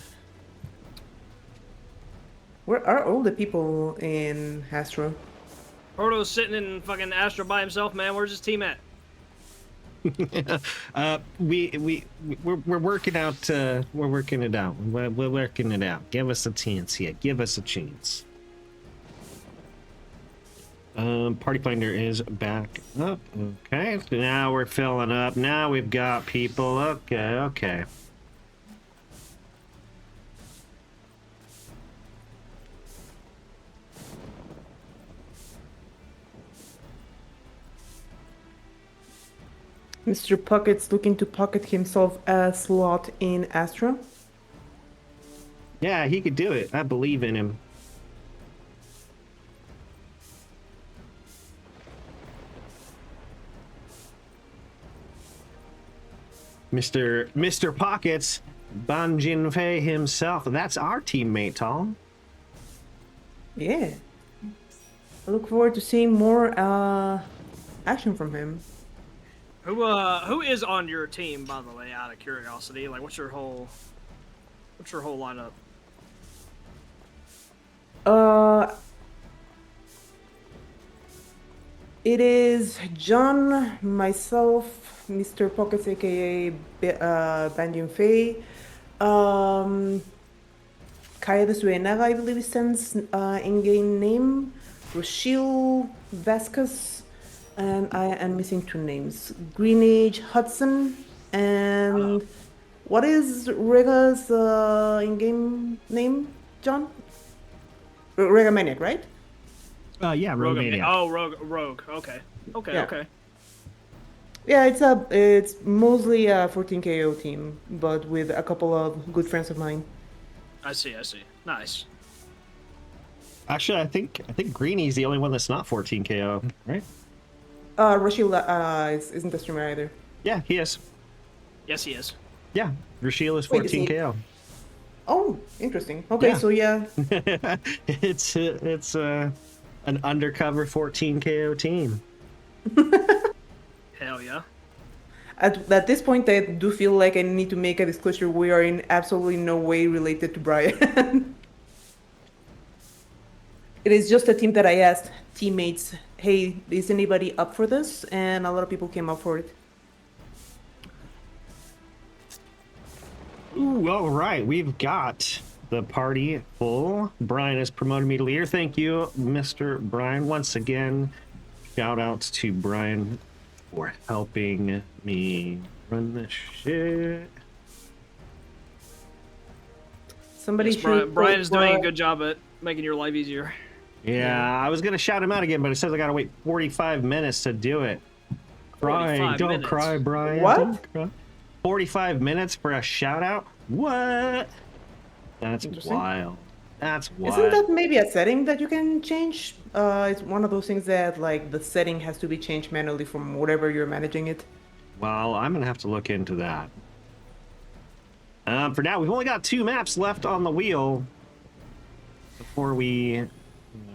Where are all the people in Astro? Proto's sitting in fucking Astro by himself, man. Where's his team at? We're working out. We're working it out. We're working it out. Give us a chance here. Give us a chance. Party Finder is back up. Okay, so now we're filling up. Now we've got people. Okay. Mr. Pocket's looking to pocket himself a slot in Astro. Yeah, he could do it. I believe in him. Mr. Pockets, Banjin Fei himself. That's our teammate, Tom. Yeah. I look forward to seeing more action from him. Who is on your team, by the way, out of curiosity? Like, what's your whole lineup? It is John, myself, Mr. Pockets, aka Banjin Fei, Kaya de Suenaga, I believe is Stan's in-game name, Rochelle Vasquez, and I am missing two names, Greenage Hudson, and what is Rega's in-game name, John? Rega Maniac, right? Yeah, Rogue. Romania. Oh, Rogue. Okay. Yeah. Okay. Yeah, it's mostly a 14 KO team, but with a couple of good friends of mine. I see. Nice. Actually, I think Greenie's the only one that's not 14 KO, right? Rashil isn't the streamer either. Yeah, he is. Yes, he is. Yeah, Rashil is Wait, is 14 he- KO. Oh, interesting. Okay, Yeah. so yeah. it's an undercover 14 KO team. Hell yeah. At this point, I do feel like I need to make a disclosure. We are in absolutely no way related to Brian. It is just a team that I asked teammates, hey, is anybody up for this? And a lot of people came up for it. Ooh, all right. We've got the party full. Brian has promoted me to leader. Thank you, Mr. Brian. Once again, shout outs to Brian for helping me run this shit. Somebody Yes, should. Brian is doing a good job at making your life easier. Yeah, I was going to shout him out again, but it says I got to wait 45 minutes to do it. Brian, don't minutes. cry, Brian. What? Don't cry. 45 minutes for a shout out? What? That's wild. That's wild. Isn't that maybe a setting that you can change? It's one of those things that like the setting has to be changed manually from whatever you're managing it. Well, I'm going to have to look into that. For now, we've only got 2 maps left on the wheel before we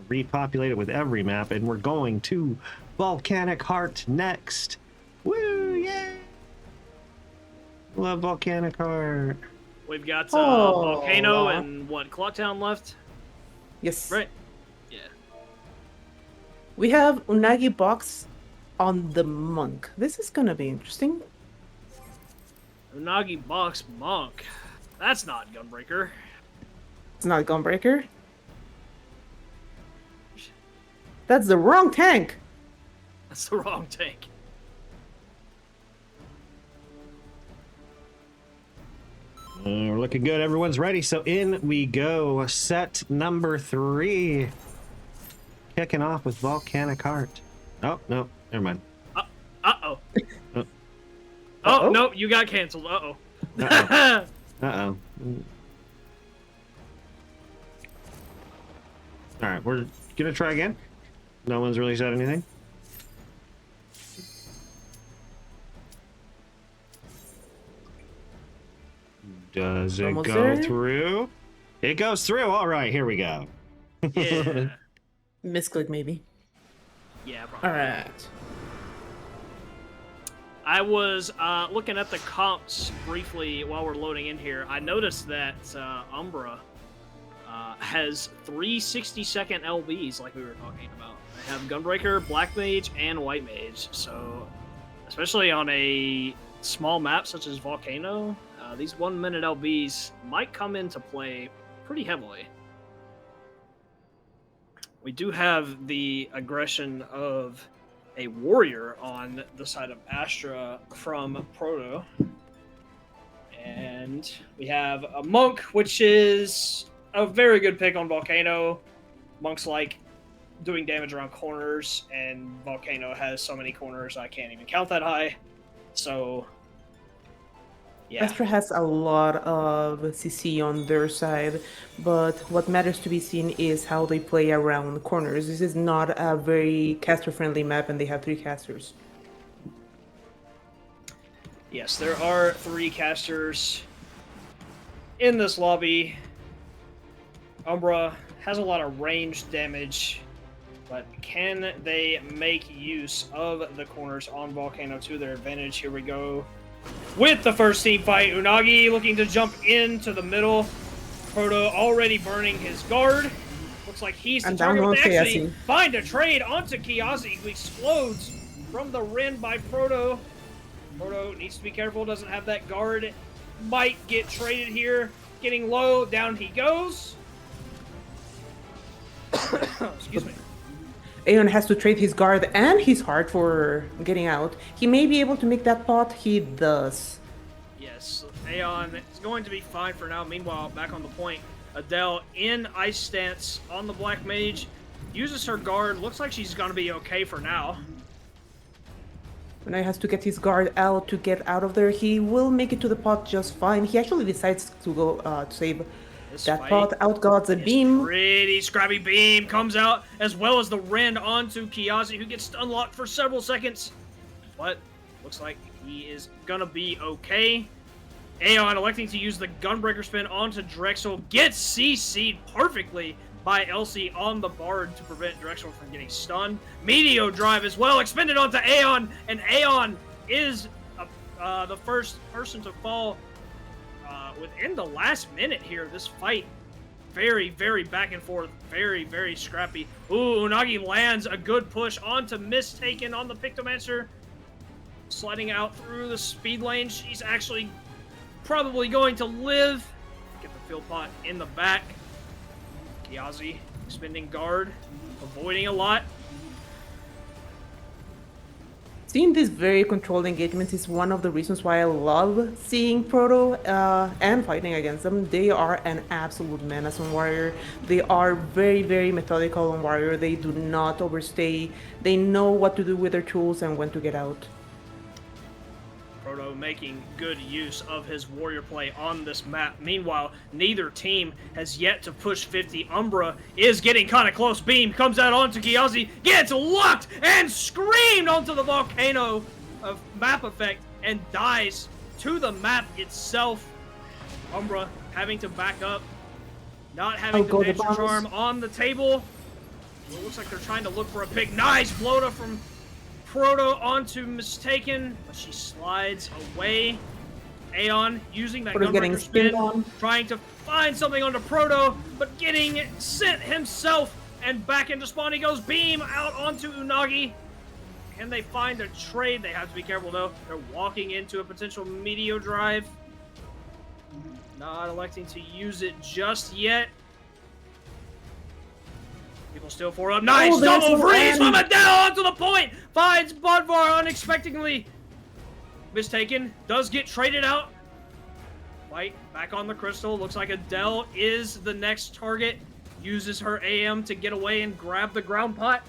repopulate it with every map, and we're going to Volcanic Heart next. Woo, yeah! Love Volcanic Heart. We've got Volcano and what, Clocktown left? Yes. Right. Yeah. We have Unagi Box on the Monk. This is gonna be interesting. Unagi Box Monk. That's not Gunbreaker. It's not Gunbreaker. That's the wrong tank. That's the wrong tank. We're looking good. Everyone's ready. So in we go. Set number 3. Kicking off with Volcanic Heart. Oh, no. Never mind. Uh-oh. Uh-oh? No, you got canceled. Uh-oh. Uh-oh. Uh-oh. All right, we're going to try again. No one's really said anything. Does it Almost go there? through? It goes through. All right, here we go. Yeah. Misclick maybe. Yeah, probably. All right. I was looking at the comps briefly while we're loading in here. I noticed that Umbra has 3 60-second LBs like we were talking about. They have Gunbreaker, Black Mage, and White Mage. So, especially on a small map such as Volcano, these 1-minute LBs might come into play pretty heavily. We do have the aggression of a warrior on the side of Astra from Proto. And we have a monk, which is a very good pick on Volcano. Monk's like doing damage around corners, and Volcano has so many corners I can't even count that high. So, yeah. Astra has a lot of CC on their side, but what matters to be seen is how they play around corners. This is not a very caster-friendly map, and they have 3 casters. Yes, there are 3 casters in this lobby. Umbra has a lot of range damage, but can they make use of the corners on Volcano to their advantage? Here we go. With the first team fight, Unagi looking to jump into the middle. Proto already burning his guard. Looks like he's the And target, down but on they actually Kiasi. find a trade onto Kiasi, who explodes from the Rin by Proto. Proto needs to be careful, doesn't have that guard. Might get traded here. Getting low, down he goes. Excuse me. Aeon has to trade his guard and his heart for getting out. He may be able to make that pot. He does. Yes, Aeon is going to be fine for now. Meanwhile, back on the point, Adele in ice stance on the Black Mage. Uses her guard. Looks like she's going to be okay for now. Now he has to get his guard out to get out of there. He will make it to the pot just fine. He actually decides to go to save This that fight pot. Out goes a is beam. Pretty scrappy beam comes out, as well as the Ren onto Kiasi, who gets stun locked for several seconds. But looks like he is gonna be okay. Aeon electing to use the Gunbreaker spin onto Drexel, gets CC'd perfectly by Elsie on the Bard to prevent Drexel from getting stunned. Meteor Drive as well, expended onto Aeon, and Aeon is the first person to fall within the last minute here of this fight. Very, very back and forth, very, very scrappy. Ooh, Unagi lands a good push onto Mistaken on the Pictomancer. Sliding out through the speed lane. She's actually probably going to live. Get the field pot in the back. Kiazi spending guard, avoiding a lot. Seeing these very controlled engagements is one of the reasons why I love seeing Proto and fighting against them. They are an absolute menace on Warrior. They are very, very methodical on Warrior. They do not overstay. They know what to do with their tools and when to get out. Proto making good use of his warrior play on this map. Meanwhile, neither team has yet to push 50. Umbra is getting kind of close. Beam comes out onto Kiazi, gets locked and screamed onto the volcano of map effect and dies to the map itself. Umbra having to back up, not having the Nature Charm on the table. It looks like they're trying to look for a pick. Nice floater from Proto onto Mistaken, but she slides away. Aeon using that Gunbreaker spin, trying to find something onto Proto, but getting sent himself, and back into spawn he goes. Beam out onto Unagi. Can they find a trade? They have to be careful though. They're walking into a potential Meteor Drive. Not electing to use it just yet. People still 4 up. Nice double freeze from Adele onto the point. Finds Budvar unexpectedly. Mistaken. Does get traded out. Fight back on the crystal. Looks like Adele is the next target. Uses her AM to get away and grab the ground pot.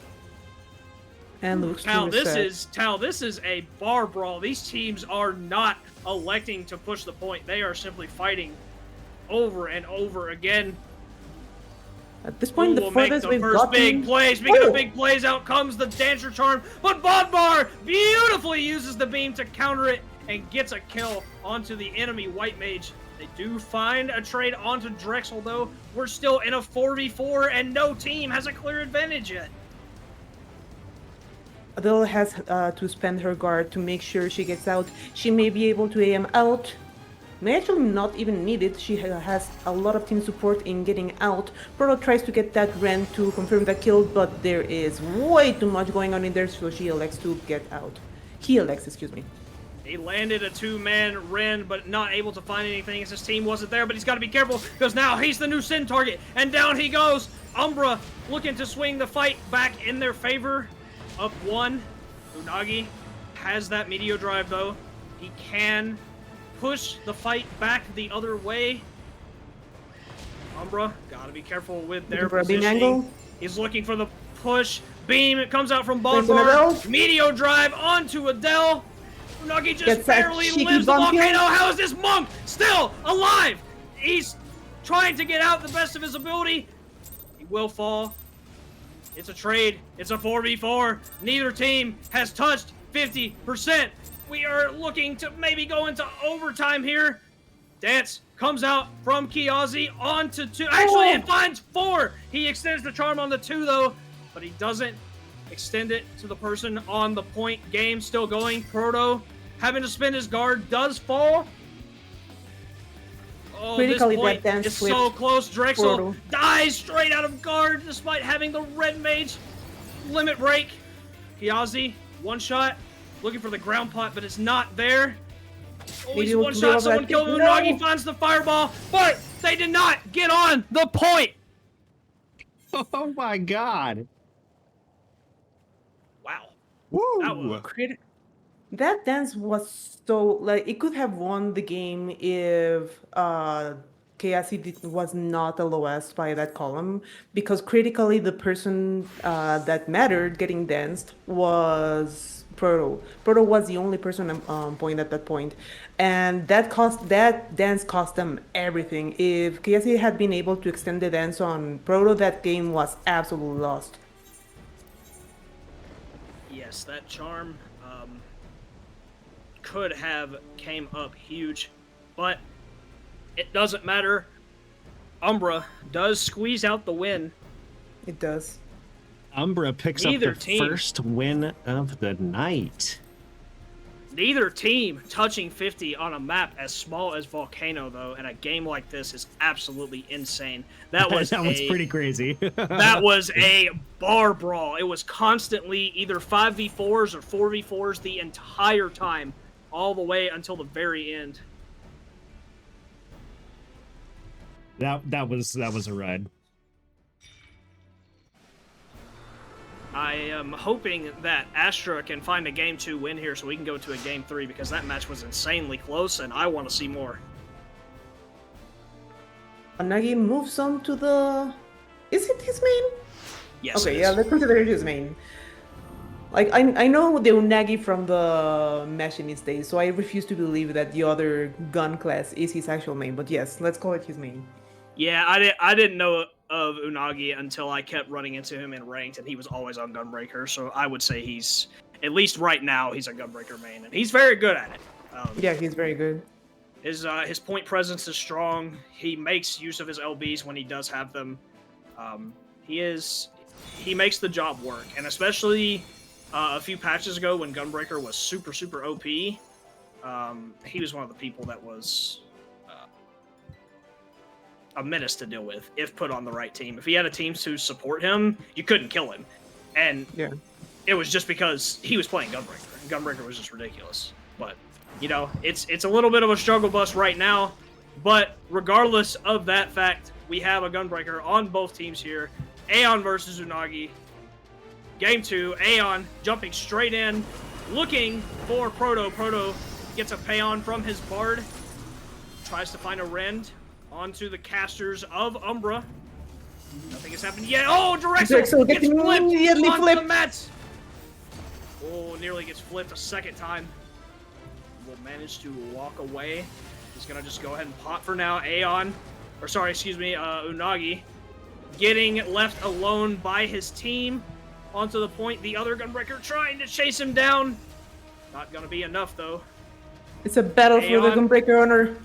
And looks Tal, this is a bar brawl. These teams are not electing to push the point. They are simply fighting over and over again. At this point, the furthest we've gotten... big plays. Speaking of big plays, out comes the Dancer Charm, but Bodvar beautifully uses the beam to counter it and gets a kill onto the enemy White Mage. They do find a trade onto Drexel, though. We're still in a 4v4, and no team has a clear advantage yet. Adele has to spend her guard to make sure she gets out. She may be able to AM out. May actually not even need it. She has a lot of team support in getting out. Proto tries to get that Ren to confirm the kill, but there is way too much going on in there, so she elects to get out. He elects, excuse me. He landed a 2-man Ren, but not able to find anything as his team wasn't there, but he's got to be careful, because now he's the new Sin target, and down he goes. Umbra looking to swing the fight back in their favor. Up 1. Unagi has that Meteor Drive, though. He can push the fight back the other way. Umbra, gotta be careful with their positioning. He's looking for the push. Beam, it comes out from Bonbar. Meteor Drive onto Adele. Unagi just barely lives the volcano. How is this monk still alive? He's trying to get out the best of his ability. He will fall. It's a trade. It's a 4v4. Neither team has touched 50%. We are looking to maybe go into overtime here. Dance comes out from Kiazi onto 2. Actually, it finds 4. He extends the charm on the 2, though, but he doesn't extend it to the person on the point. Game still going. Proto having to spin his guard does fall. Oh, Critically, this point is so close. Drexel dies straight out of guard despite having the red mage limit break. Kiazi, one shot. Looking for the ground pot, but it's not there. Always one shot, someone killed him. Unagi finds the fireball, but they did not get on the point. Oh my god. Wow. Woo! That dance was so, like, it could have won the game if KSC was not LOS by that column, because critically the person that mattered getting danced was Proto. Proto was the only person on point at that point, and that dance cost them everything. If KSC had been able to extend the dance on Proto, that game was absolutely lost. Yes, that charm could have came up huge. but it doesn't matter. Umbra does squeeze out the win. It does. Umbra picks Neither up the team. first win of the night. Neither team touching 50 on a map as small as Volcano, though, in a game like this is absolutely insane. That was pretty crazy. That was a bar brawl. It was constantly either 5v4s or 4v4s the entire time, all the way until the very end. That was a ride. I am hoping that Astra can find a Game 2 win here so we can go to a Game 3 because that match was insanely close and I want to see more. Unagi moves on to the... Is it his main? Yes, Okay, it yeah, is. let's consider it his main. Like, I know the Unagi from the Machinist days, so I refuse to believe that the other gun class is his actual main, but yes, let's call it his main. Yeah, I didn't know of Unagi until I kept running into him in ranked, and he was always on Gunbreaker, so I would say he's, at least right now, he's a Gunbreaker main, and he's very good at it. Yeah, he's very good. His point presence is strong. He makes use of his LBs when he does have them. He makes the job work, and especially a few patches ago when Gunbreaker was super OP, he was one of the people that was a menace to deal with if put on the right team. If he had a team to support him, you couldn't kill him, and Yeah. it was just because he was playing Gunbreaker. Gunbreaker was just ridiculous, but. You know, it's a little bit of a struggle bus right now, but regardless of that fact, we have a Gunbreaker on both teams here. Aeon versus Unagi. Game 2, Aeon jumping straight in, looking for Proto. Proto gets a pay-on from his Bard, tries to find a Rend onto the casters of Umbra. Nothing has happened yet. Oh, Drexel gets flipped immediately onto flipped. the mats. Oh, nearly gets flipped a second time. Will manage to walk away. He's gonna just go ahead and pot for now. Unagi getting left alone by his team onto the point. The other Gunbreaker trying to chase him down. Not gonna be enough though. It's a battle for the Aeon. Gunbreaker honor.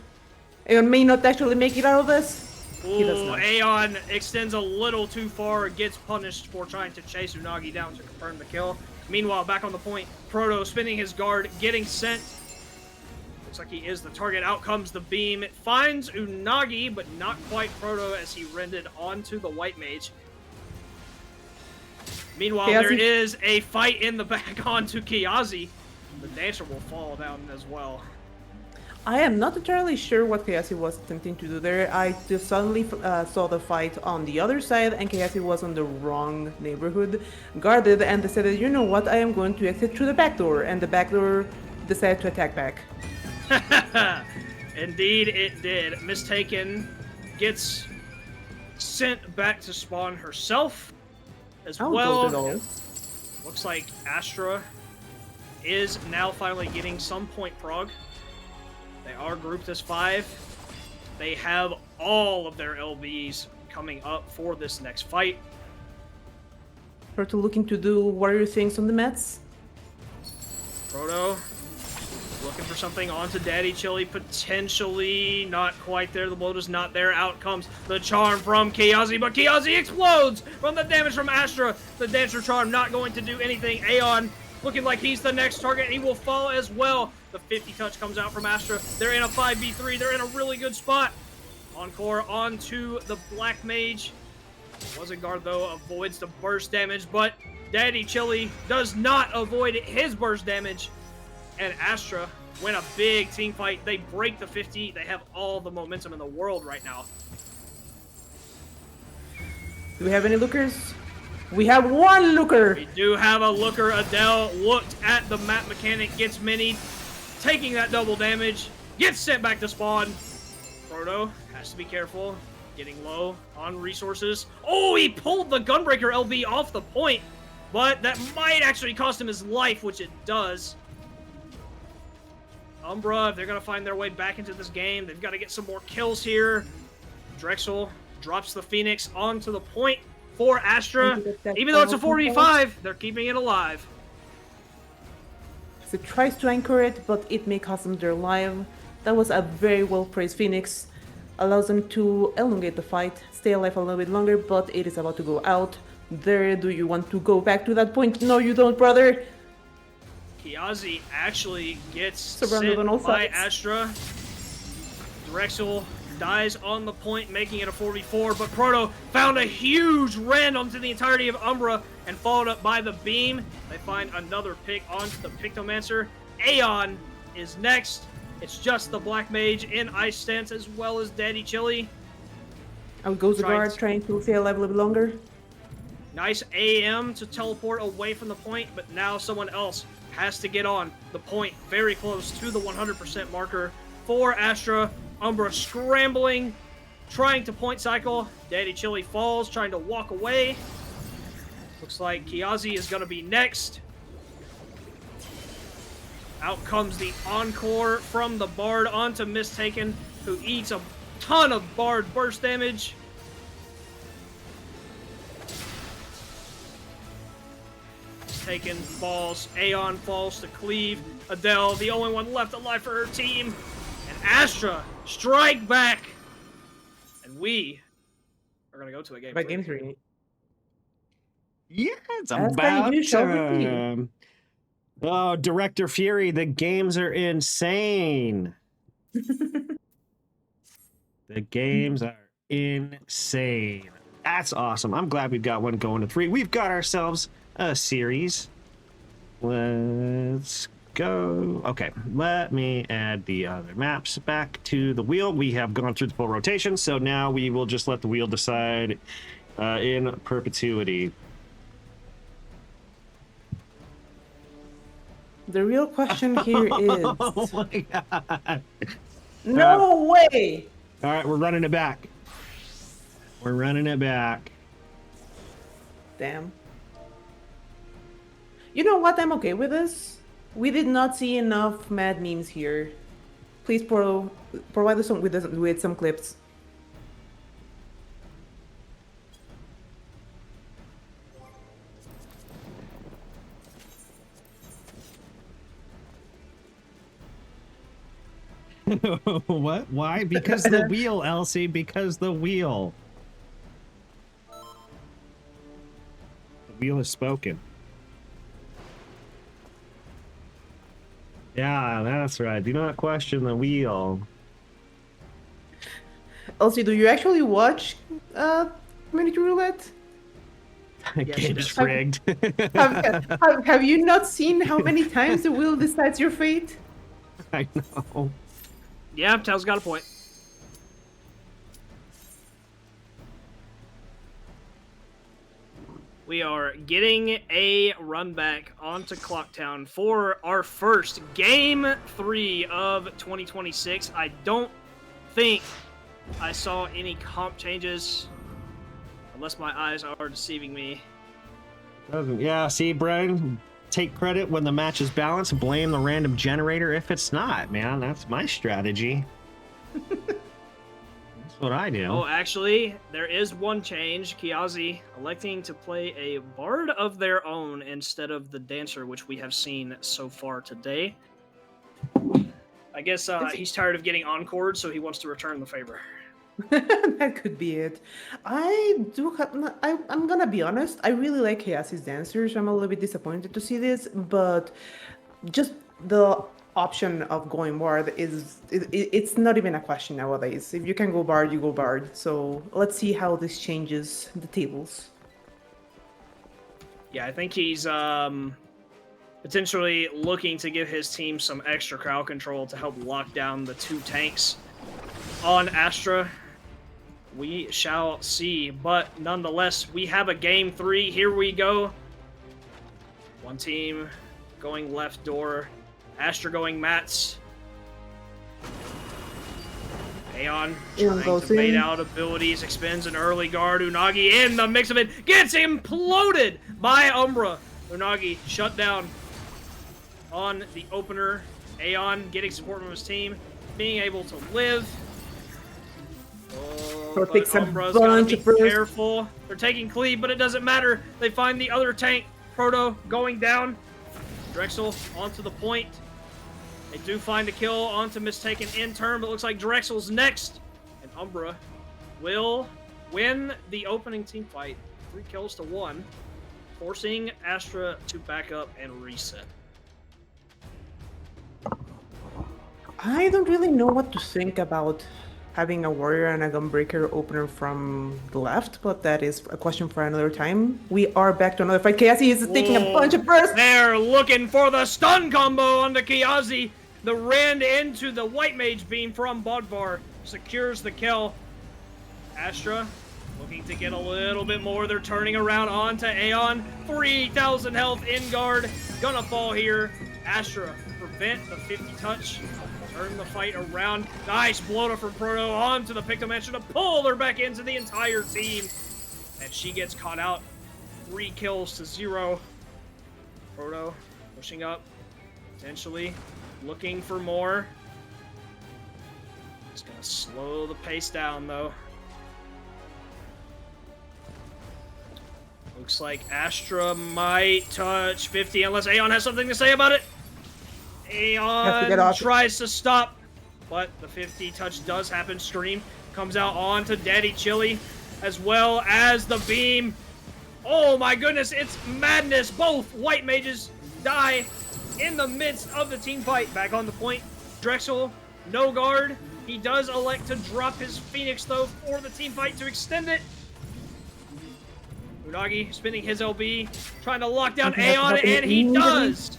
Aeon may not actually make it out of this. He does Ooh, not. Aeon extends a little too far, gets punished for trying to chase Unagi down to confirm the kill. Meanwhile, back on the point, Proto spinning his guard, getting sent. Looks like he is the target. Out comes the beam. It finds Unagi, but not quite Proto as he rended onto the White Mage. Meanwhile, Kiazi. there is a fight in the back onto Kiazi. The Dancer will fall down as well. I am not entirely sure what Kayasi was attempting to do there. I just suddenly saw the fight on the other side, and Kayasi was on the wrong neighborhood, guarded, and decided, you know what, I am going to exit through the back door, and the back door decided to attack back. Indeed, it did. Mistaken gets sent back to spawn herself as I'll well. go to Looks like Astra is now finally getting some point prog. They are grouped as 5. They have all of their LBs coming up for this next fight. Proto looking to do warrior things on the mats. Proto looking for something onto Daddy Chili, potentially not quite there. The blow is not there. Out comes the charm from Kiazi, but Kiazi explodes from the damage from Astra. The Dancer Charm not going to do anything. Aeon looking like he's the next target. He will fall as well. The 50 touch comes out from Astra. They're in a 5v3. They're in a really good spot. Encore onto the Black Mage. Wasn't guard though, avoids the burst damage, but Daddy Chili does not avoid his burst damage. And Astra win a big team fight. They break the 50. They have all the momentum in the world right now. Do we have any lookers? We have one looker! We do have a looker. Adele looked at the map mechanic, gets minied, taking that double damage, gets sent back to spawn. Proto has to be careful, getting low on resources. Oh, he pulled the Gunbreaker LB off the point, but that might actually cost him his life, which it does. Umbra, if they're going to find their way back into this game, they've got to get some more kills here. Drexel drops the Phoenix onto the point for Astra. Even though it's a 4v5, they're keeping it alive. So it tries to anchor it, but it may cost them their life. That was a very well-praised Phoenix. Allows them to elongate the fight, stay alive a little bit longer, but it is about to go out. There, do you want to go back to that point? No, you don't, brother! Kiazi actually gets Surrounded sent on all by sides. Astra. Drexel dies on the point, making it a 4v4, but Proto found a huge rend onto the entirety of Umbra and followed up by the beam. They find another pick onto the Pictomancer. Aeon is next. It's just the Black Mage in Ice Stance as well as Daddy Chili. Out goes the guard, trying to stay alive a little bit longer. Nice AM to teleport away from the point, but now someone else has to get on the point, very close to the 100% marker for Astra. Umbra scrambling, trying to point cycle. Daddy Chili falls, trying to walk away. Looks like Kiazi is going to be next. Out comes the Encore from the Bard onto Mistaken, who eats a ton of Bard burst damage. Mistaken falls. Aeon falls to Cleave. Adele, the only one left alive for her team. And Astra strike back. And we are going to go to a game. By game 3. Yeah, it's As about per usual with time. Oh, Director Fury, the games are insane. The games are insane. That's awesome. I'm glad we've got one going to 3. We've got ourselves a series. Let's go. Okay, let me add the other maps back to the wheel. We have gone through the full rotation, so now we will just let the wheel decide in perpetuity. The real question here is... Oh my god. No way! All right, we're running it back. We're running it back. Damn. You know what? I'm okay with this. We did not see enough mad memes here. Please provide us with some clips. What? Why? Because the wheel, Elsie. Because the wheel. The wheel has spoken. Yeah, that's right. Do not question the wheel. Elsie, do you actually watch Community Roulette? Game's rigged. Have you not seen how many times the wheel decides your fate? I know. Yeah, Tal's got a point. We are getting a run back onto Clocktown for our first Game 3 of 2026. I don't think I saw any comp changes, unless my eyes are deceiving me. Yeah, see, Brian, take credit when the match is balanced, blame the random generator if it's not, man. That's my strategy. That's what I do. Oh, actually, there is one change. Kiazi electing to play a bard of their own instead of the dancer, which we have seen so far today. I guess he's tired of getting encored, so he wants to return the favor. That could be it. I'm gonna be honest. I really like Chaos's dancers. I'm a little bit disappointed to see this, but just the option of going bard it's not even a question nowadays. If you can go bard, you go bard. So let's see how this changes the tables. Yeah, I think he's potentially looking to give his team some extra crowd control to help lock down the 2 tanks on Astra. We shall see, but nonetheless, we have a Game 3. Here we go. One team going left door. Astra going mats. Aeon trying to bait out abilities, expends an early guard. Unagi in the mix of it gets imploded by Umbra. Unagi shut down on the opener. Aeon getting support from his team, being able to live. Oh, but Umbra's gotta be careful. They're taking Cleave, but it doesn't matter. They find the other tank. Proto going down. Drexel onto the point. They do find a kill onto Mistaken in turn, but looks like Drexel's next. And Umbra will win the opening team fight. 3 kills to 1, forcing Astra to back up and reset. I don't really know what to think about having a warrior and a gunbreaker opener from the left, but that is a question for another time. We are back to another fight. Kiyazi is taking a bunch of bursts. They're looking for the stun combo on the Kiyazi. The Rend into the White Mage beam from Bodvar secures the kill. Astra looking to get a little bit more. They're turning around onto Aeon. 3,000 health in guard. Gonna fall here. Astra prevent the 50 touch. Turn the fight around. Nice blow from Proto onto the Pictomancer to pull her back into the entire team. And she gets caught out. 3 kills to 0. Proto pushing up. Potentially looking for more. Just gonna slow the pace down though. Looks like Astra might touch 50 unless Aeon has something to say about it. Aeon tries to stop, but the 50 touch does happen. Scream comes out onto Daddy Chili, as well as the beam. Oh my goodness, it's madness. Both White Mages die in the midst of the team fight. Back on the point, Drexel, no guard. He does elect to drop his Phoenix, though, for the team fight to extend it. Unagi spinning his LB, trying to lock down Aeon, and he does!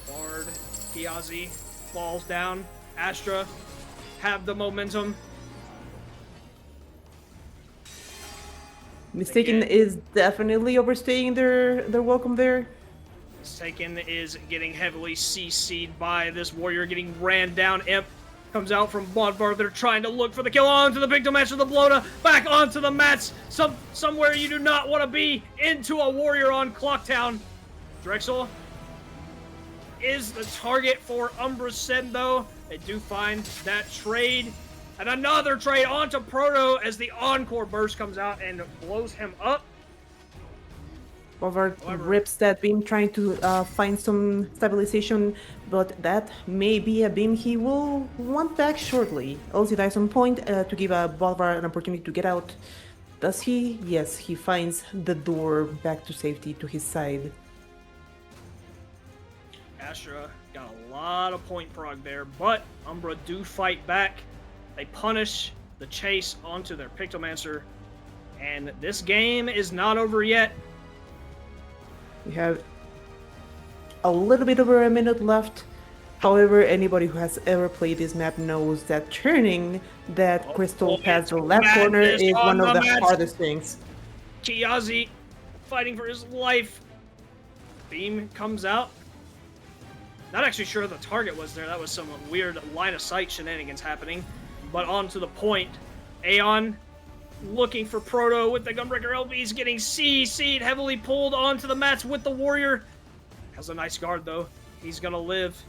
Bard, Kiyazi falls down. Astra have the momentum. Mistaken is definitely overstaying their welcome there. Mistaken is getting heavily CC'd by this warrior, getting ran down. Imp comes out from Bodvar. They're trying to look for the kill onto the Pictomancer, the Blota, back onto the mats. Somewhere you do not want to be, into a warrior on Clocktown. Drexel is the target for Umbra's Send, though. They do find that trade. And another trade onto Proto as the Encore Burst comes out and blows him up. Bodvar rips that beam, trying to find some stabilization, but that may be a beam he will want back shortly. Also dies on point to give Bodvar an opportunity to get out. Does he? Yes, he finds the door back to safety to his side. Astra got a lot of point prog there, but Umbra do fight back. They punish the chase onto their Pictomancer, and this game is not over yet. We have a little bit over a minute left. However, anybody who has ever played this map knows that turning that crystal past the left corner is one of the hardest things. Kiyazi fighting for his life. Beam comes out. Not actually sure the target was there. That was some weird line of sight shenanigans happening. But onto the point. Aeon looking for Proto with the Gunbreaker LBs, getting CC'd, heavily pulled onto the mats with the Warrior. Has a nice guard, though. He's gonna live.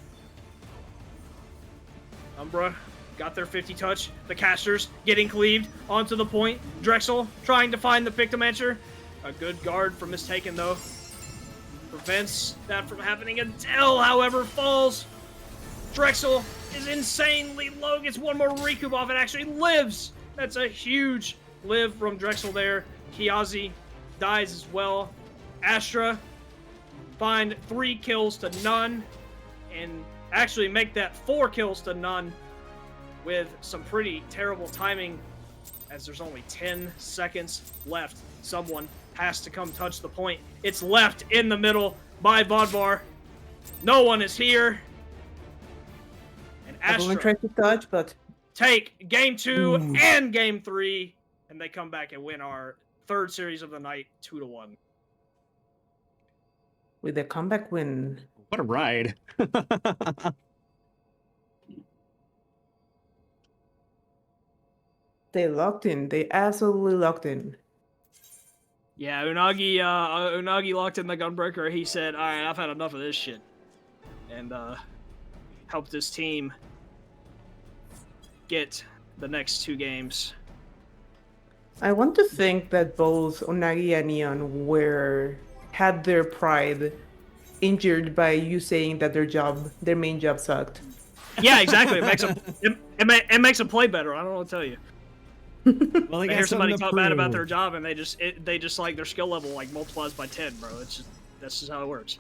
Umbra got their 50 touch. The casters getting cleaved onto the point. Drexel trying to find the Pictomancer. A good guard from Mistaken, though. Prevents that from happening until, however, falls. Drexel is insanely low. Gets one more recoup off and actually lives. That's a huge live from Drexel there. Kiyazi dies as well. Astra find 3 kills to none and actually make that 4 kills to none with some pretty terrible timing, as there's only 10 seconds left. Someone has to come touch the point. It's left in the middle by Bodvar. No one is here. And Astra tries to touch, but take game 2 and game 3, and they come back and win our 3rd series of the night 2-1. With a comeback win. What a ride. They locked in. They absolutely locked in. Yeah, Unagi locked in the Gunbreaker. He said, all right, I've had enough of this shit. And helped his team get the next 2 games. I want to think that both Unagi and Neon had their pride injured by you saying that their main job sucked. Yeah, exactly. It makes them it makes them play better. I don't know what to tell you. Well, they I got hear somebody something to talk bad about prove. their job, and they just like their skill level like multiplies by 10, bro. That's just how it works.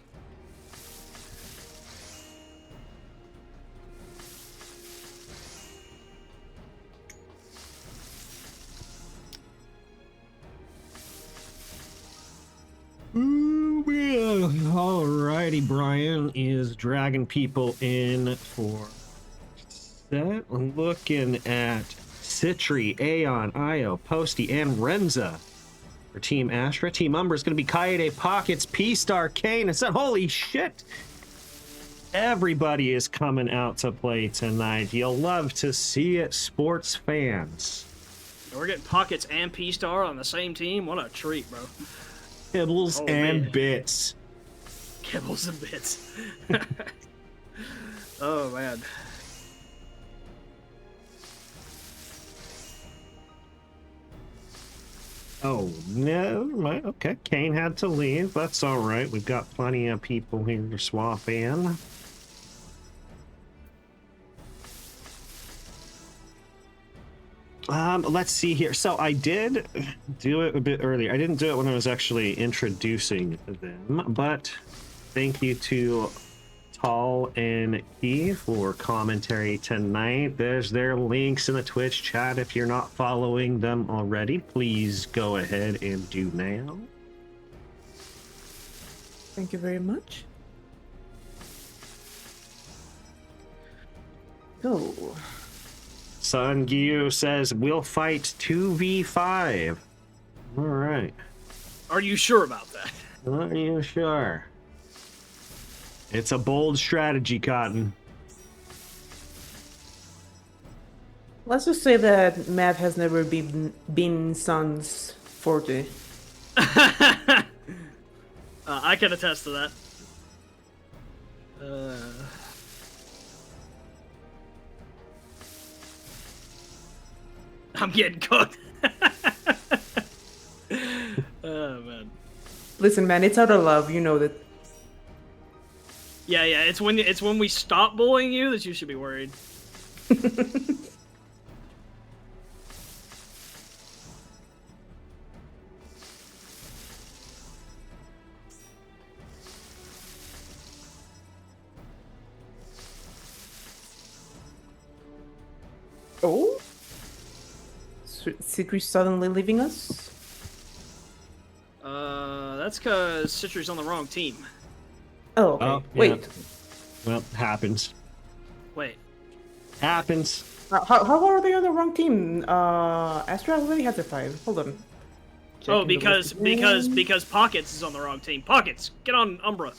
Ooh, yeah. Alrighty, Brian is dragging people in for that. I'm looking at Citri, Aeon, Io, Posty, and Renza for Team Astra. Team Umbra is going to be Kaede, Pockets, P-Star, Kane. It's holy shit. Everybody is coming out to play tonight. You'll love to see it, sports fans. We're getting Pockets and P-Star on the same team. What a treat, bro. Kibbles Oh, and man. bits. Kibbles and bits. Oh, man. Oh, no. Okay, Kane had to leave. That's all right. We've got plenty of people here to swap in. Let's see here. So I did do it a bit earlier. I didn't do it when I was actually introducing them, but thank you to Tall and Key for commentary tonight. There's their links in the Twitch chat. If you're not following them already, please go ahead and do now. Thank you very much. So, Sun Gyu says we'll fight 2v5. All right. Are you sure about that? Are you sure? It's a bold strategy, Cotton. let's just say that math has never been Sun's forte. I can attest to that. I'm getting cooked. Oh, man. Listen, man, it's out of love. You know that. Yeah, it's when we stop bullying you that you should be worried. Oh? Citri's suddenly leaving us? That's because Citri's on the wrong team. Oh, okay. Oh, yeah. Wait. Well, happens. Wait. Happens. How are they on the wrong team? Astra already has a 5. Hold on. Oh, Checking the list. because Pockets is on the wrong team. Pockets, get on Umbra.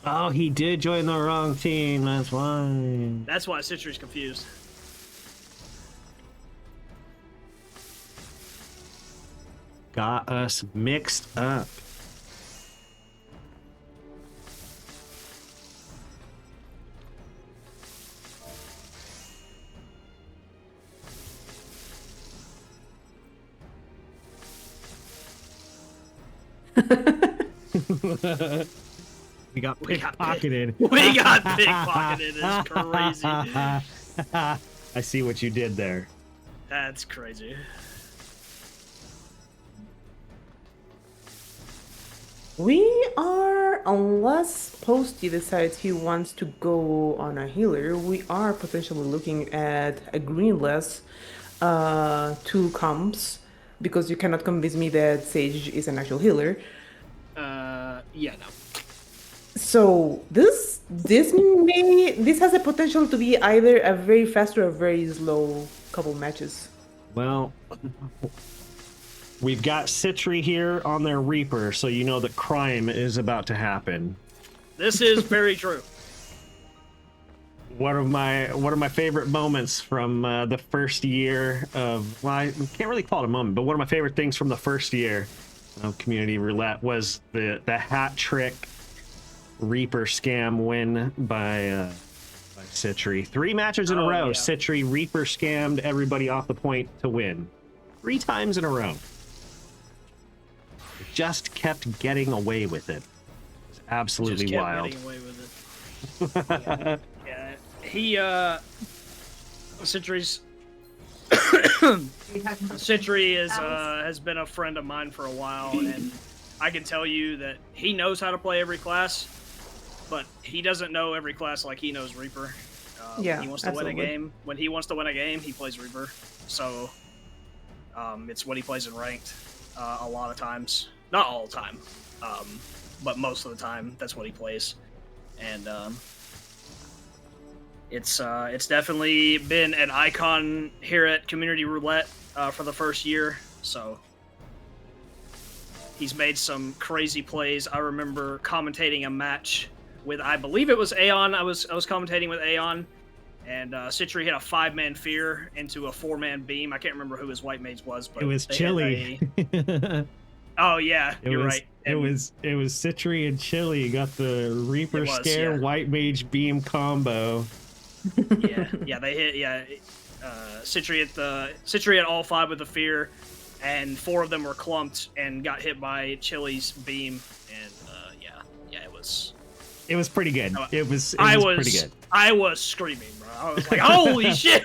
Oh, he did join the wrong team. That's why. That's why Citri's confused. Got us mixed up. We got pickpocketed. We got pickpocketed. It's crazy. I see what you did there. That's crazy. We are, unless Posty decides he wants to go on a healer, we are potentially looking at a greenless 2 comps, because you cannot convince me that Sage is an actual healer. Yeah, no. So this has a potential to be either a very fast or a very slow couple matches. Well, we've got Citri here on their Reaper, so you know that crime is about to happen. This is very true. One of my favorite moments from the first year of, well, I can't really call it a moment, but one of my favorite things from the first year of Community Roulette was the hat trick Reaper scam win by Citri. 3 matches in a row, yeah. Citri Reaper scammed everybody off the point to win. 3 times in a row. Just kept getting away with it. absolutely just kept wild. getting away with it. Yeah, he Citri's Citri has been a friend of mine for a while, and I can tell you that he knows how to play every class, but he doesn't know every class like he knows Reaper. Yeah, when he wants to win a game, he plays Reaper. So it's what he plays in ranked a lot of times. Not all the time, but most of the time, that's what he plays. And it's definitely been an icon here at Community Roulette for the first year. So he's made some crazy plays. I remember commentating a match with, I believe it was Aeon. I was commentating with Aeon, and Citri hit a 5-man fear into a 4-man beam. I can't remember who his white mage was, but It was Chili. Oh yeah, you're right. It was Citri and Chili got the Reaper Scare White Mage Beam combo. Yeah, they hit. Yeah, Citri hit all 5 with the fear, and 4 of them were clumped and got hit by Chili's beam. And it was pretty good. It was pretty good. I was screaming, bro. I was like, holy shit!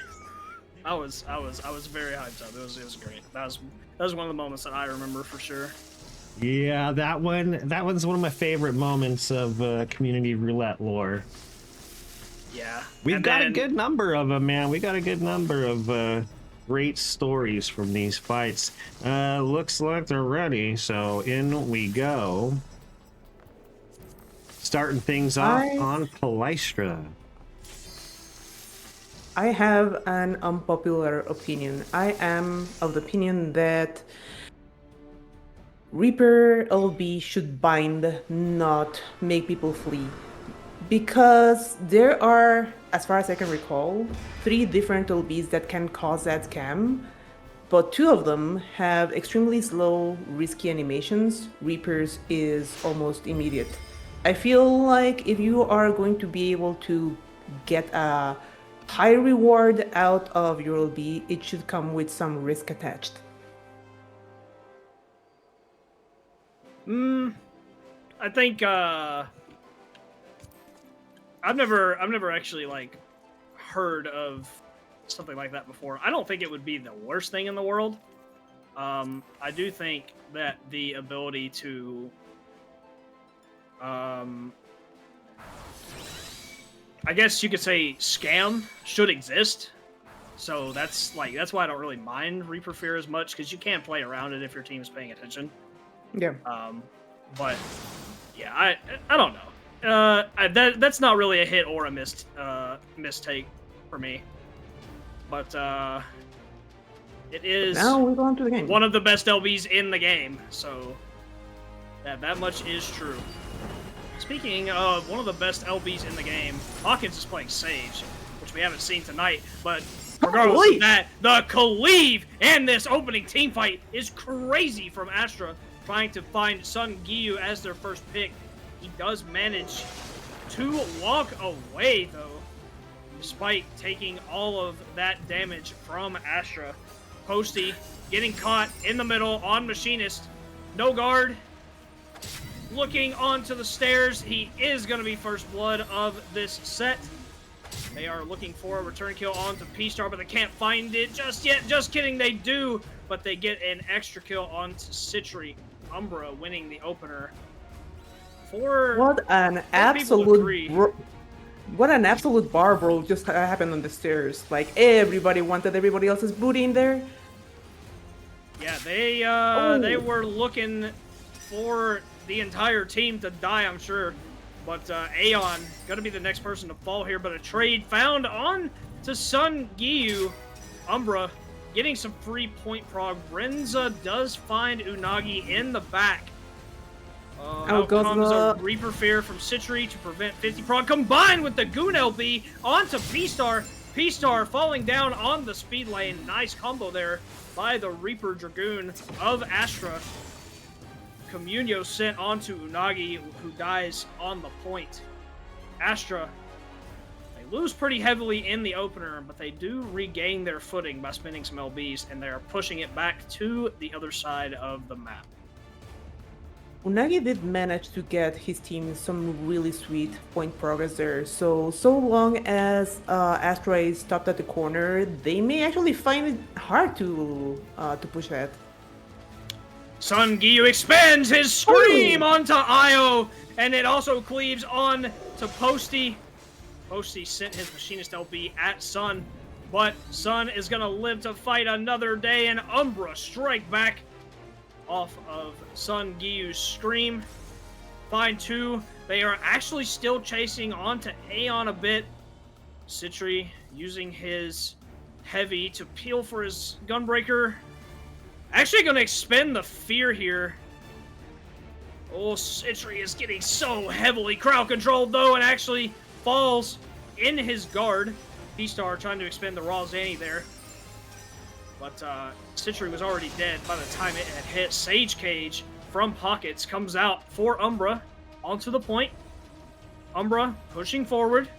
I was very hyped up. It was great. That was one of the moments that I remember for sure. Yeah, that one's one of my favorite moments of Community Roulette lore. Yeah, we've got a good number of them, man. We got a good number of great stories from these fights. Looks like they're ready, so in we go. Starting things off on Palestra. I have an unpopular opinion. I am of the opinion that Reaper LB should bind, not make people flee. Because there are, as far as I can recall, 3 different LBs that can cause that scam, but 2 of them have extremely slow, risky animations. Reaper's is almost immediate. I feel like if you are going to be able to get a high reward out of your LB, it should come with some risk attached. I think I've never actually like heard of something like that before. I don't think it would be the worst thing in the world. I do think that the ability to I guess you could say scam should exist. So that's why I don't really mind Reaper Fear as much, because you can't play around it if your team is paying attention. Yeah. But yeah, I don't know. That's not really a hit or a mistake for me. But it is now we're going to the game. One of the best LBs in the game, so that much is true. Speaking of one of the best LBs in the game, Hawkins is playing Sage, which we haven't seen tonight, but regardless of that, the cleave in this opening team fight is crazy from Astra, trying to find Sun Giyu as their first pick. He does manage to walk away, though, despite taking all of that damage from Astra. Posty getting caught in the middle on Machinist. No guard. Looking onto the stairs. He is going to be first blood of this set. They are looking for a return kill onto P-Star, but they can't find it just yet. Just kidding, they do. But they get an extra kill onto Citri. Umbra winning the opener. What an absolute bar brawl just happened on the stairs. Like, everybody wanted everybody else's booty in there. Yeah, they were looking for the entire team to die, I'm sure. But Aeon gonna be the next person to fall here, but a trade found on to Sun Giyu. Umbra getting some free point prog. Renza does find Unagi in the back. Out comes a Reaper Fear from Citri to prevent 50 prog, combined with the Goon LB onto P-Star. P-Star falling down on the speed lane. Nice combo there by the Reaper Dragoon of Astra. Communio sent onto Unagi, who dies on the point. Astra, they lose pretty heavily in the opener, but they do regain their footing by spinning some LBs, and they are pushing it back to the other side of the map. Unagi did manage to get his team some really sweet point progress there. So long as Astra is stopped at the corner, they may actually find it hard to push ahead. Sun Gyu expands his scream onto Io, and it also cleaves on to Posty. Posty sent his Machinist LB at Sun, but Sun is going to live to fight another day, and Umbra strike back off of Sun Gyu's scream. Find 2. They are actually still chasing onto Aeon a bit. Citri using his heavy to peel for his Gunbreaker. Actually going to expend the fear here. Oh, Citri is getting so heavily crowd controlled though, and actually falls in his guard. P-Star trying to expend the Raw Zanny there. But Citri was already dead by the time it had hit. Sage Cage from Pockets comes out for Umbra onto the point. Umbra pushing forward.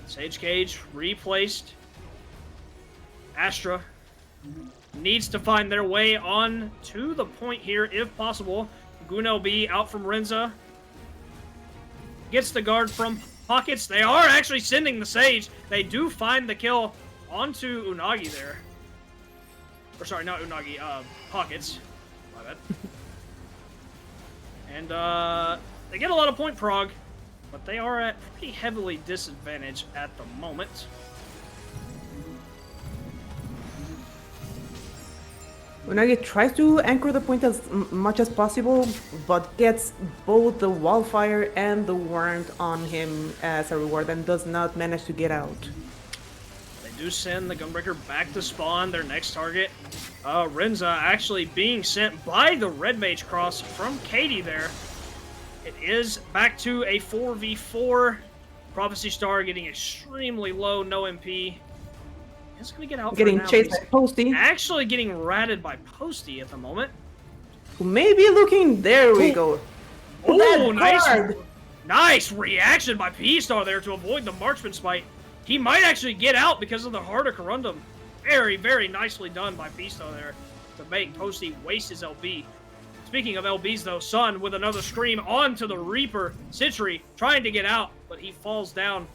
Sage Cage replaced. Astra needs to find their way on to the point here if possible. Gun LB out from Renza. Gets the guard from Pockets. They are actually sending the Sage. They do find the kill onto Unagi there. Or sorry, not Unagi, Pockets. My bad. And they get a lot of point prog, but they are at pretty heavily disadvantage at the moment. Unagi tries to anchor the point as much as possible, but gets both the wildfire and the warrant on him as a reward and does not manage to get out. They do send the Gunbreaker back to spawn, their next target. Renza actually being sent by the Red Mage Cross from Katie there. It is back to a 4v4. Prophecy Star getting extremely low, no MP. It's going to get out Getting for now. chased by Posty. Actually getting ratted by Posty at the moment. Who may be looking. There we go. Oh, That nice reaction by P-Star there to avoid the Marksman Smite. He might actually get out because of the Heart of Corundum. Very, very nicely done by P-Star there to make Posty waste his LB. Speaking of LBs though, Sun with another scream onto the Reaper. Citri trying to get out, but he falls down.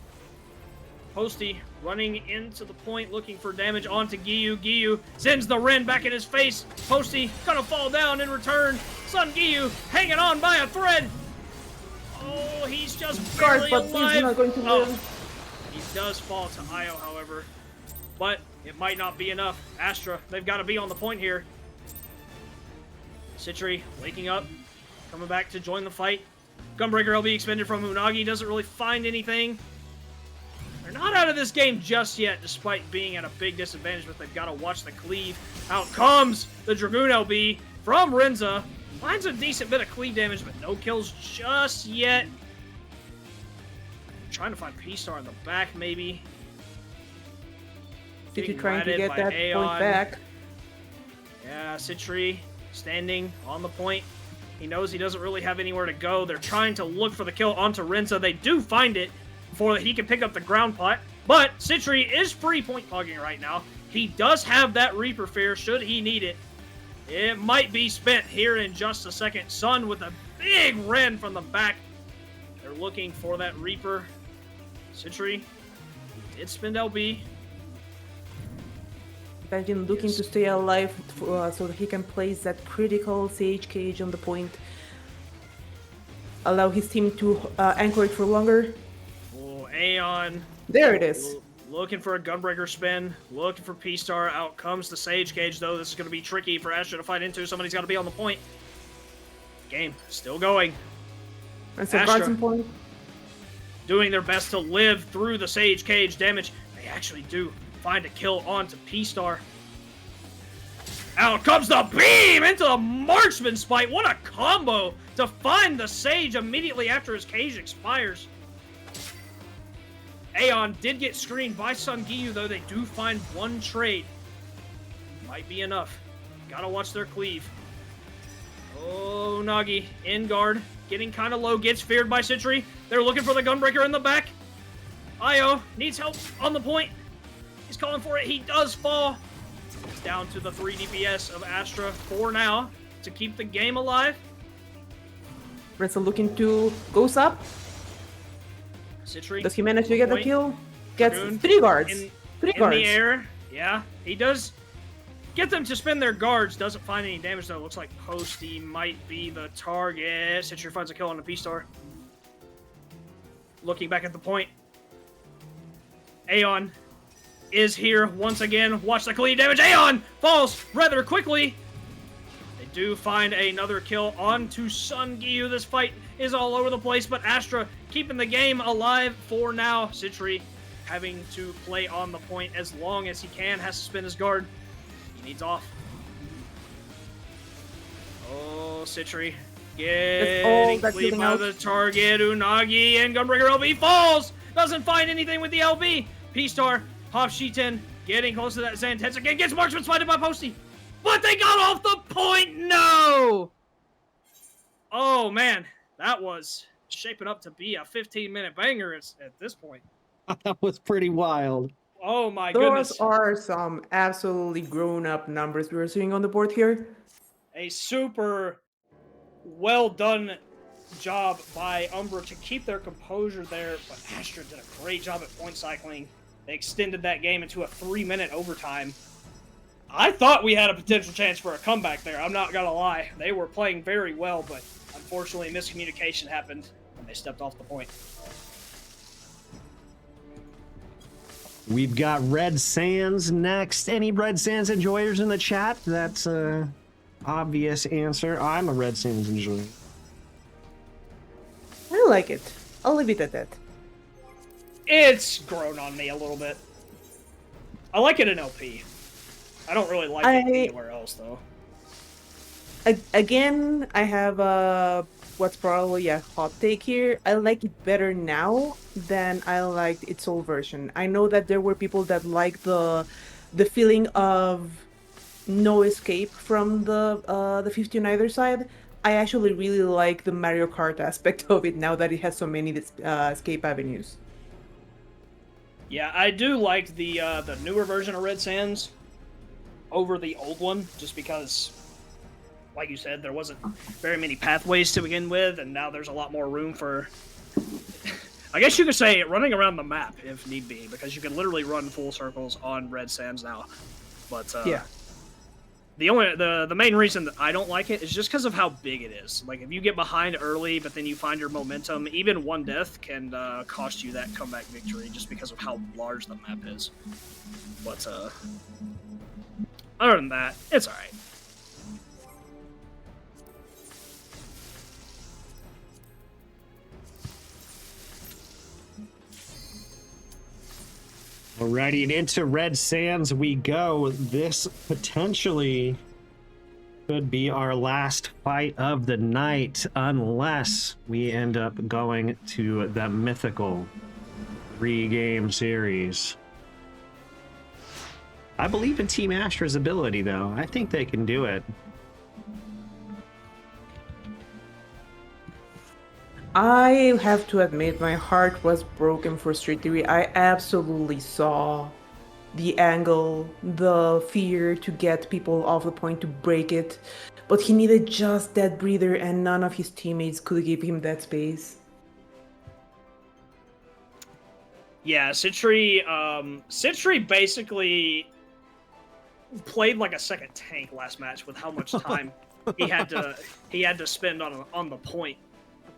Posty running into the point, looking for damage onto Gyu. Gyu sends the Ren back in his face. Posty gonna fall down in return. Sun Gyu hanging on by a thread. Oh, he's just barely but alive. he's not going to live. He does fall to Io, however. But it might not be enough. Astra, they've got to be on the point here. Citri waking up, coming back to join the fight. Gunbreaker LB expended from Unagi, doesn't really find anything. They're not out of this game just yet, despite being at a big disadvantage, but they've got to watch the cleave. Out comes the Dragoon LB from Renza. Finds a decent bit of cleave damage, but no kills just yet. Trying to find P-Star in the back, maybe. Citri trying to get that point back. Yeah, Citri standing on the point. He knows he doesn't really have anywhere to go. They're trying to look for the kill onto Renza. They do find it before he can pick up the ground pot. But Citri is free point pogging right now. He does have that Reaper Fear should he need it. It might be spent here in just a second. Sun with a big Ren from the back. They're looking for that Reaper. Citri did spend LB. Imagine looking to stay alive so that he can place that critical Sage Cage on the point. Allow his team to anchor it for longer. Oh, Aeon. There it is. Looking for a Gunbreaker spin. Looking for P-Star. Out comes the Sage Cage, though. This is going to be tricky for Astra to fight into. Somebody's got to be on the point. Game still going. And so Guardsman point. Doing their best to live through the Sage Cage damage. They actually do find a kill onto P-Star. Out comes the beam into the Marksman Spite. What a combo to find the Sage immediately after his cage expires. Aeon did get screened by Sun Gyu, though. They do find one trade. Might be enough. Gotta watch their cleave. Oh, Nagi in guard. Getting kind of low. Gets feared by Citri. They're looking for the Gunbreaker in the back. Io needs help on the point. He's calling for it. He does fall. It's down to the 3 DPS of Astra for now. to keep the game alive. Retzel looking to goes up. Citry. Does he manage to get the point. kill? Gets Dragoon 3 guards. in 3 guards. the air. Yeah, he does get them to spin their guards. Doesn't find any damage though. Looks like Posty might be the target. Citry finds a kill on the P-Star. Looking back at the point. Aeon is here once again. Watch the clean damage. Aeon falls rather quickly. They do find another kill onto Sun Gyu. This fight is all over the place, but Astra keeping the game alive for now. Citry having to play on the point as long as he can. Has to spin his guard. He needs off. Oh, Citry getting cleaved by the target. Unagi and Gunbreaker LB falls. Doesn't find anything with the LB. P-Star, Hop Sheetan getting close to that Zantetsu again. Gets marksman spotted by Posty. But they got off the point. No! Oh, man. That was shaping up to be a 15-minute banger at this point. That was pretty wild. Oh, my goodness. Those are some absolutely grown-up numbers we were seeing on the board here. A super well-done job by Umbra to keep their composure there, but Astra did a great job at point cycling. They extended that game into a 3-minute overtime. I thought we had a potential chance for a comeback there, I'm not gonna lie. They were playing very well, but unfortunately miscommunication happened when they stepped off the point. We've got Red Sands next. Any Red Sands enjoyers in the chat? That's an obvious answer. I'm a Red Sands enjoyer. I like it. I'll leave it at that. It's grown on me a little bit. I like it in LP. I don't really like it anywhere else, though. Again, I have what's probably a hot take here. I like it better now than I liked its old version. I know that there were people that liked the feeling of no escape from the 50 on either side. I actually really like the Mario Kart aspect of it now that it has so many escape avenues. Yeah, I do like the newer version of Red Sands over the old one, just because, like you said, there wasn't very many pathways to begin with, and now there's a lot more room for, I guess you could say, running around the map if need be, because you can literally run full circles on Red Sands now. But yeah. The main reason that I don't like it is just because of how big it is. Like, if you get behind early, but then you find your momentum, even one death can cost you that comeback victory just because of how large the map is. But, other than that, it's alright. Alrighty, and into Red Sands we go. This potentially could be our last fight of the night, unless we end up going to the mythical 3-game series. I believe in Team Astra's ability, though. I think they can do it. I have to admit, my heart was broken for Street Theory. I absolutely saw the angle, the fear to get people off the point to break it, but he needed just that breather, and none of his teammates could give him that space. Yeah, Citry basically played like a second tank last match with how much time he had to spend on the point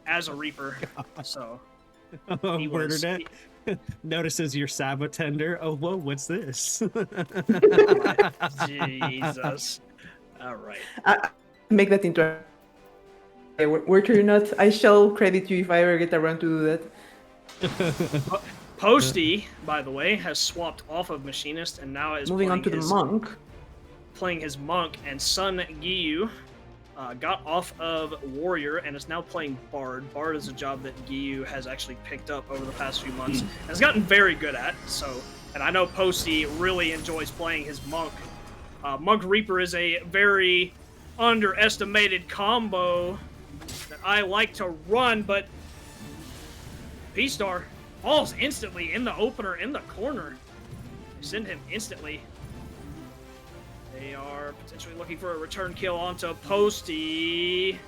as a Reaper. So he was, Murdered it. Notices your Sabotender. Oh, whoa, what's this? Jesus. All right. Make that into a word or not. I shall credit you if I ever get around to do that. Posty, by the way, has swapped off of Machinist and now is moving on to the monk. Playing his monk, and Sun Giyu got off of Warrior and is now playing Bard. Bard is a job that Giyu has actually picked up over the past few months and has gotten very good at. So, and I know Posty really enjoys playing his monk. Monk Reaper is a very underestimated combo that I like to run, but P-Star falls instantly in the opener in the corner. Send him instantly. They are potentially looking for a return kill onto Posty.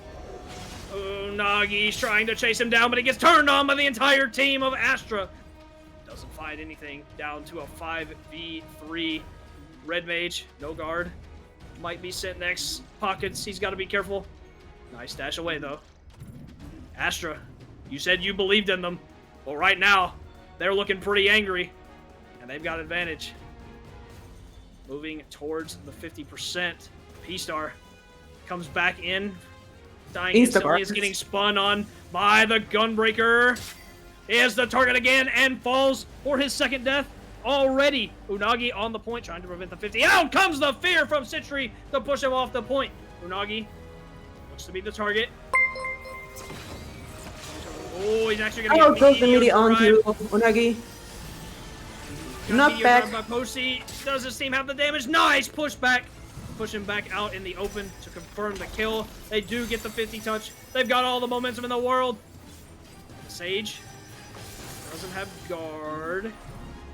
Unagi's trying to chase him down, but he gets turned on by the entire team of Astra. Doesn't find anything. Down to a 5v3. Red Mage, no guard. Might be sent next. Pockets, he's got to be careful. Nice dash away, though. Astra, you said you believed in them. Well, right now, they're looking pretty angry, and they've got advantage. Moving towards the 50%. P-Star comes back in. Dying instantly, is getting spun on by the Gunbreaker. He has the target again and falls for his second death already. Unagi on the point, trying to prevent the 50. Out comes the fear from Citri to push him off the point. Unagi looks to be the target. Oh, he's actually going to get close the melee onto Unagi. Not back. By Posey. Does his team have the damage? Nice pushback. Push him back out in the open to confirm the kill. They do get the 50 touch. They've got all the momentum in the world. The Sage doesn't have guard.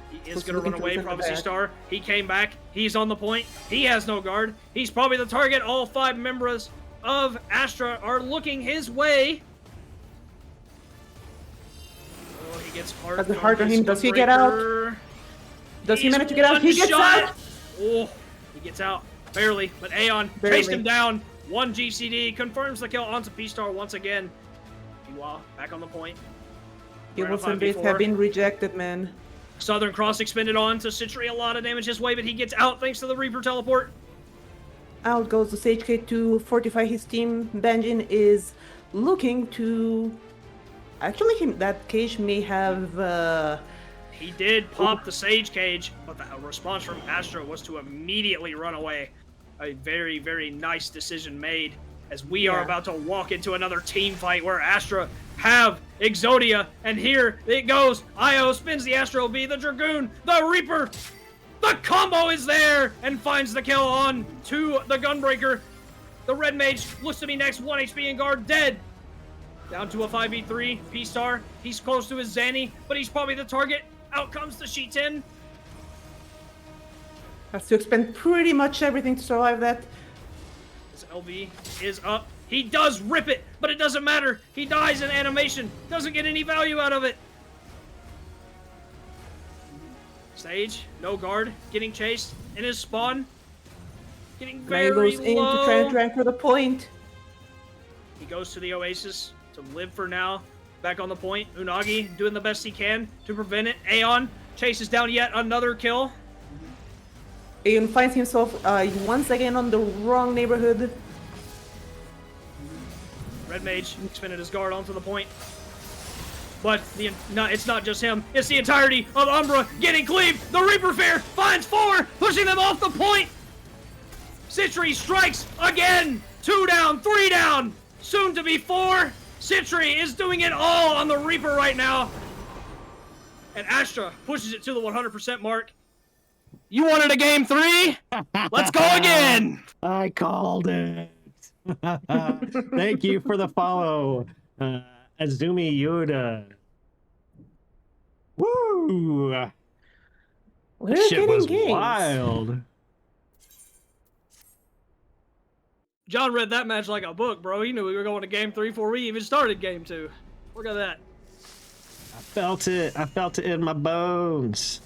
He is going to run away, Prophecy Star. He came back. He's on the point. He has no guard. He's probably the target. All 5 members of Astra are looking his way. Oh, he gets hard. That's hard on him. Does he get out? Does he manage to get out? He gets out! Oh, he gets out. Barely, but Aeon chased him down. 1 GCD confirms the kill onto P-Star once again. Meanwhile, back on the point. Wilson base have been rejected, man. Southern Cross expended on to Citri, a lot of damage his way, but he gets out thanks to the Reaper teleport. Out goes the Sage K to fortify his team. Banjin is looking to... Actually, that cage may have... He did pop the Sage cage, but the response from Astra was to immediately run away. A very, very nice decision made, as we are about to walk into another team fight where Astra have Exodia, and here it goes. Io spins the Astro B, the Dragoon, the Reaper. The combo is there and finds the kill on to the Gunbreaker. The Red Mage looks to be next, 1 HP in guard, dead. Down to a 5v3. P-Star, he's close to his Zanny, but he's probably the target. Out comes the Sheetin. Has to expend pretty much everything to survive that. His LV is up. He does rip it, but it doesn't matter. He dies in animation. Doesn't get any value out of it. Sage, no guard, getting chased in his spawn. Getting very goes low. in to try and drag for the point. He goes to the Oasis to live for now. Back on the point. Unagi doing the best he can to prevent it. Aeon chases down yet another kill. Aeon finds himself once again on the wrong neighborhood. Red Mage expended his guard onto the point. But it's not just him. It's the entirety of Umbra getting cleaved. The Reaper Fair finds 4, pushing them off the point. Citri strikes again. 2 down, 3 down. Soon to be 4. Citri is doing it all on the Reaper right now. And Astra pushes it to the 100% mark. You wanted a game 3? Let's go again! I called it. Thank you for the follow, Azumi Yoda. Woo! We're Shit getting was games. wild. John read that match like a book, bro. He knew we were going to game 3 before we even started game 2. Look at that. I felt it. I felt it in my bones.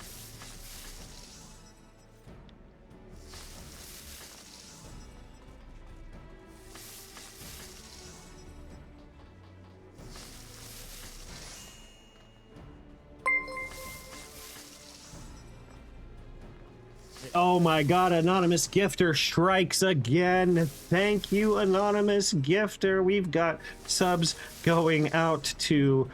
Oh my god, Anonymous Gifter strikes again. Thank you, Anonymous Gifter. We've got subs going out to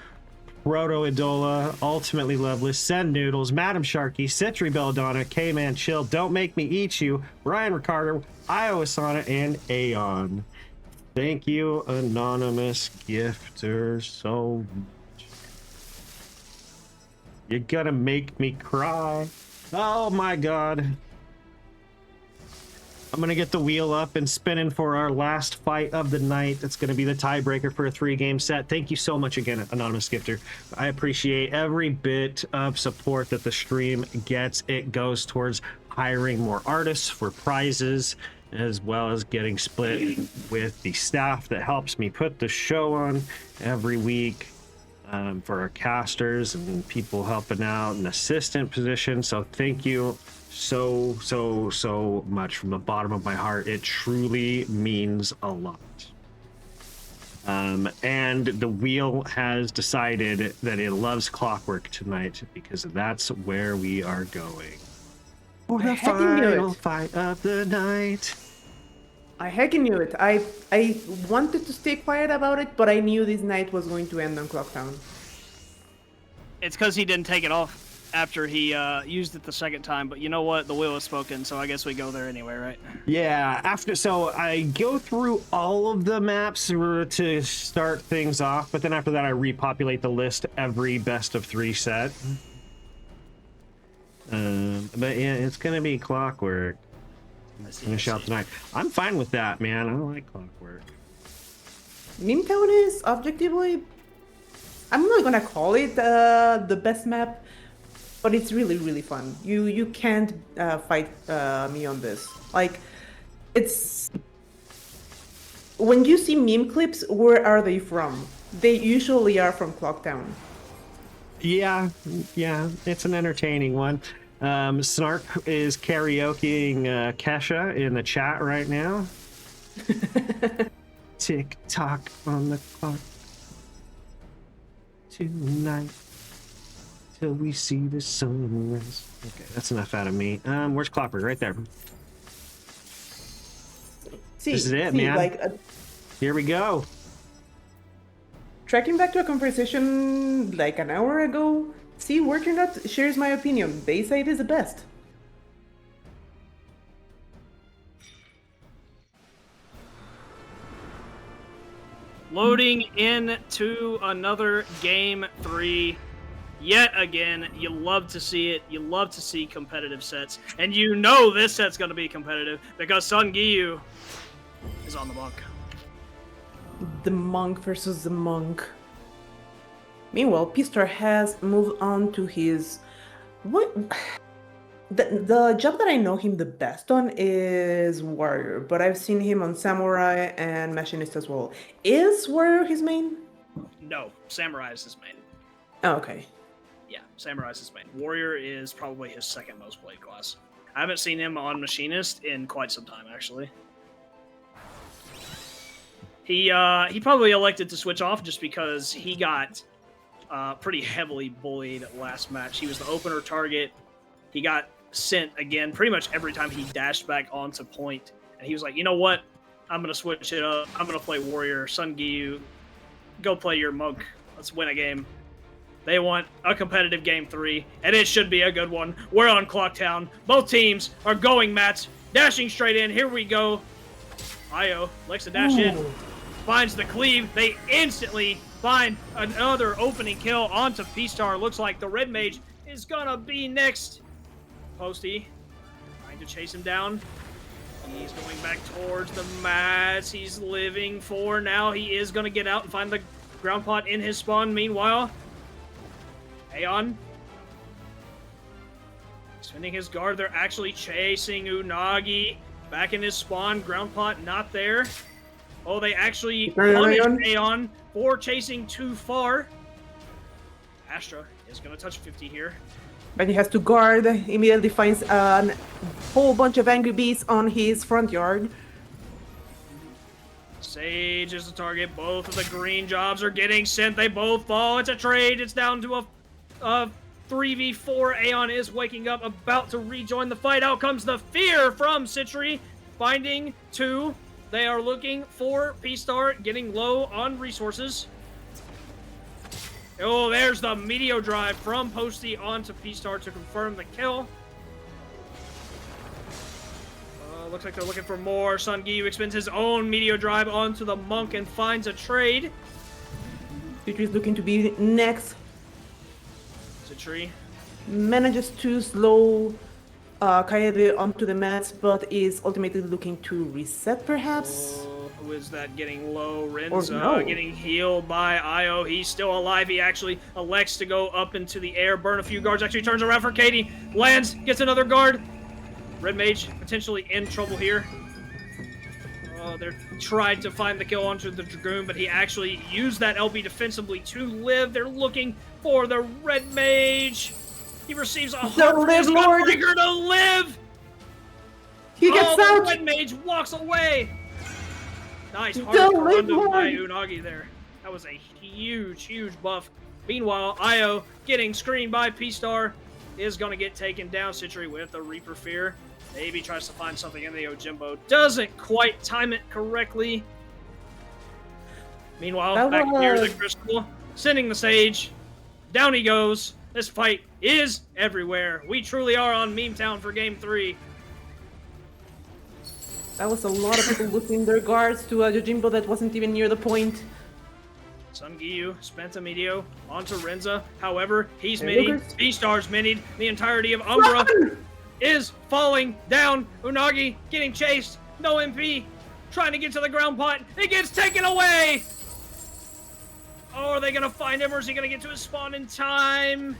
Proto Idola, Ultimately Loveless, Send Noodles, Madam Sharky, Citri Belladonna, K-Man Chill, Don't Make Me Eat You, Ryan Ricardo, Io Asana, and Aeon. Thank you, Anonymous Gifter, so much. You're gonna make me cry. Oh my god. I'm gonna get the wheel up and spinning for our last fight of the night. That's gonna be the tiebreaker for a 3-game set. Thank you so much again, Anonymous Gifter. I appreciate every bit of support that the stream gets. It goes towards hiring more artists for prizes, as well as getting split with the staff that helps me put the show on every week, for our casters and people helping out in assistant positions. So thank you so much from the bottom of my heart. It truly means a lot. And the wheel has decided that it loves Clockwork tonight because that's where we are going. For the final fight of the night. I heckin' knew it. I wanted to stay quiet about it, but I knew this night was going to end on Clocktown. It's because he didn't take it off after he used it the second time, but you know what? The wheel has spoken, so I guess we go there anyway, right? Yeah, so I go through all of the maps to start things off, but then after that I repopulate the list every best of 3 set. But yeah, it's gonna be Clockwork. Finish out tonight. I'm fine with that, man. I like Clockwork. Meme Town is objectively, I'm not gonna call it the best map, but it's really fun. You can't fight me on this. Like, it's when you see meme clips, where are they from? They usually are from Clocktown. Yeah, it's an entertaining one. Snark is karaokeing Kesha in the chat right now. Tick tock on the clock tonight till we see the sunrise. Okay, that's enough out of me. Where's Clockwork? Right there. See, this is it, man. Like, here we go. Tracking back to a conversation like an hour ago, see, Working Out shares my opinion. Bayside is the best. Loading into another game 3. Yet again, you love to see it. You love to see competitive sets. And you know this set's going to be competitive because Sun Giyu is on the monk. The monk versus the monk. Meanwhile, Pistar has moved on to his... What? The job that I know him the best on is Warrior, but I've seen him on Samurai and Machinist as well. Is Warrior his main? No, Samurai is his main. Oh, okay. Yeah, Samurai is his main. Warrior is probably his second most played class. I haven't seen him on Machinist in quite some time, actually. He probably elected to switch off just because he got pretty heavily bullied last match. He was the opener target. He got sent again pretty much every time he dashed back onto point. And he was like, you know what? I'm going to switch it up. I'm going to play Warrior. Sun Giyu, go play your monk. Let's win a game. They want a competitive game 3, and it should be a good one. We're on Clocktown. Both teams are going mats, dashing straight in. Here we go. Io likes to dash in. Finds the cleave. They instantly find another opening kill onto P-Star. Looks like the Red Mage is gonna be next. Posty trying to chase him down. He's going back towards the mats. He's living for now. He is gonna get out and find the ground pot in his spawn. Meanwhile, Aeon spinning his guard. They're actually chasing Unagi back in his spawn. Ground pot not there. Oh, they actually punished Aeon for chasing too far. Astra is going to touch 50 here. But he has to guard. Immediately finds a whole bunch of angry bees on his front yard. Sage is the target. Both of the green jobs are getting sent. They both fall. It's a trade. It's down to a 3v4. Aeon is waking up, about to rejoin the fight. Out comes the fear from Citri, finding 2. They are looking for P-Star, getting low on resources. Oh, there's the Meteor Drive from Posty onto P-Star to confirm the kill. Looks like they're looking for more. Sun Giyu expends his own Meteor Drive onto the Monk and finds a trade. Citri is looking to be next. Citri manages to slow Kaede onto the mats, but is ultimately looking to reset, perhaps. Who is that getting low? Renza getting healed by Io. He's still alive. He actually elects to go up into the air, burn a few guards. Actually turns around for Katie. Lands, gets another guard. Red Mage potentially in trouble here. Oh, they're trying to find the kill onto the Dragoon, but he actually used that LB defensively to live. They're looking for the Red Mage. He receives a heart from his Gunbreaker to live. He gets out. The Red Mage walks away. Nice hard run by Unagi there. That was a huge, huge buff. Meanwhile, Io getting screened by P-Star is going to get taken down. Citrus with the Reaper Fear. Maybe tries to find something in the Ojimbo. Doesn't quite time it correctly. Meanwhile, back here, the Crystal sending the Sage. Down he goes. This fight is everywhere. We truly are on Meme Town for Game 3. That was a lot of people losing their guards to a Yojimbo that wasn't even near the point. Sun Giyu spent a Medio onto Renza. However, he's minied. B-Star's minied. The entirety of Umbra is falling down. Unagi getting chased. No MP. Trying to get to the ground pot. It gets taken away. Oh, are they going to find him or is he going to get to his spawn in time?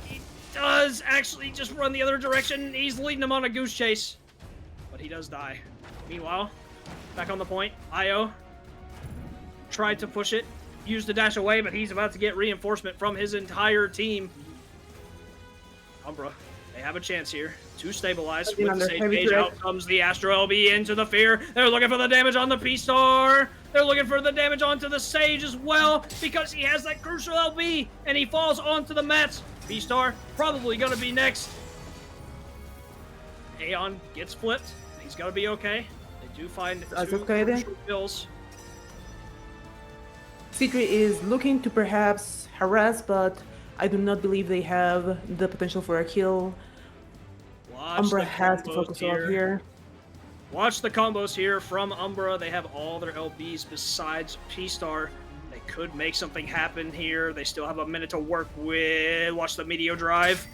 He does actually just run the other direction. He's leading him on a goose chase. But he does die. Meanwhile, back on the point, Io tried to push it, used the dash away, but he's about to get reinforcement from his entire team. Umbra, they have a chance here to stabilize. With the Sage Cage, out comes the Astro LB into the Fear. They're looking for the damage on the P-Star. They're looking for the damage onto the Sage as well, because he has that crucial LB, and he falls onto the mats. P-Star probably going to be next. Aeon gets flipped. He's going to be okay. They do find two crucial kills. C3 is looking to perhaps harass, but I do not believe they have the potential for a kill. Umbra has to focus on here. Watch the combos here from Umbra. They have all their LBs besides P-Star. They could make something happen here. They still have a minute to work with. Watch the Meteor Drive.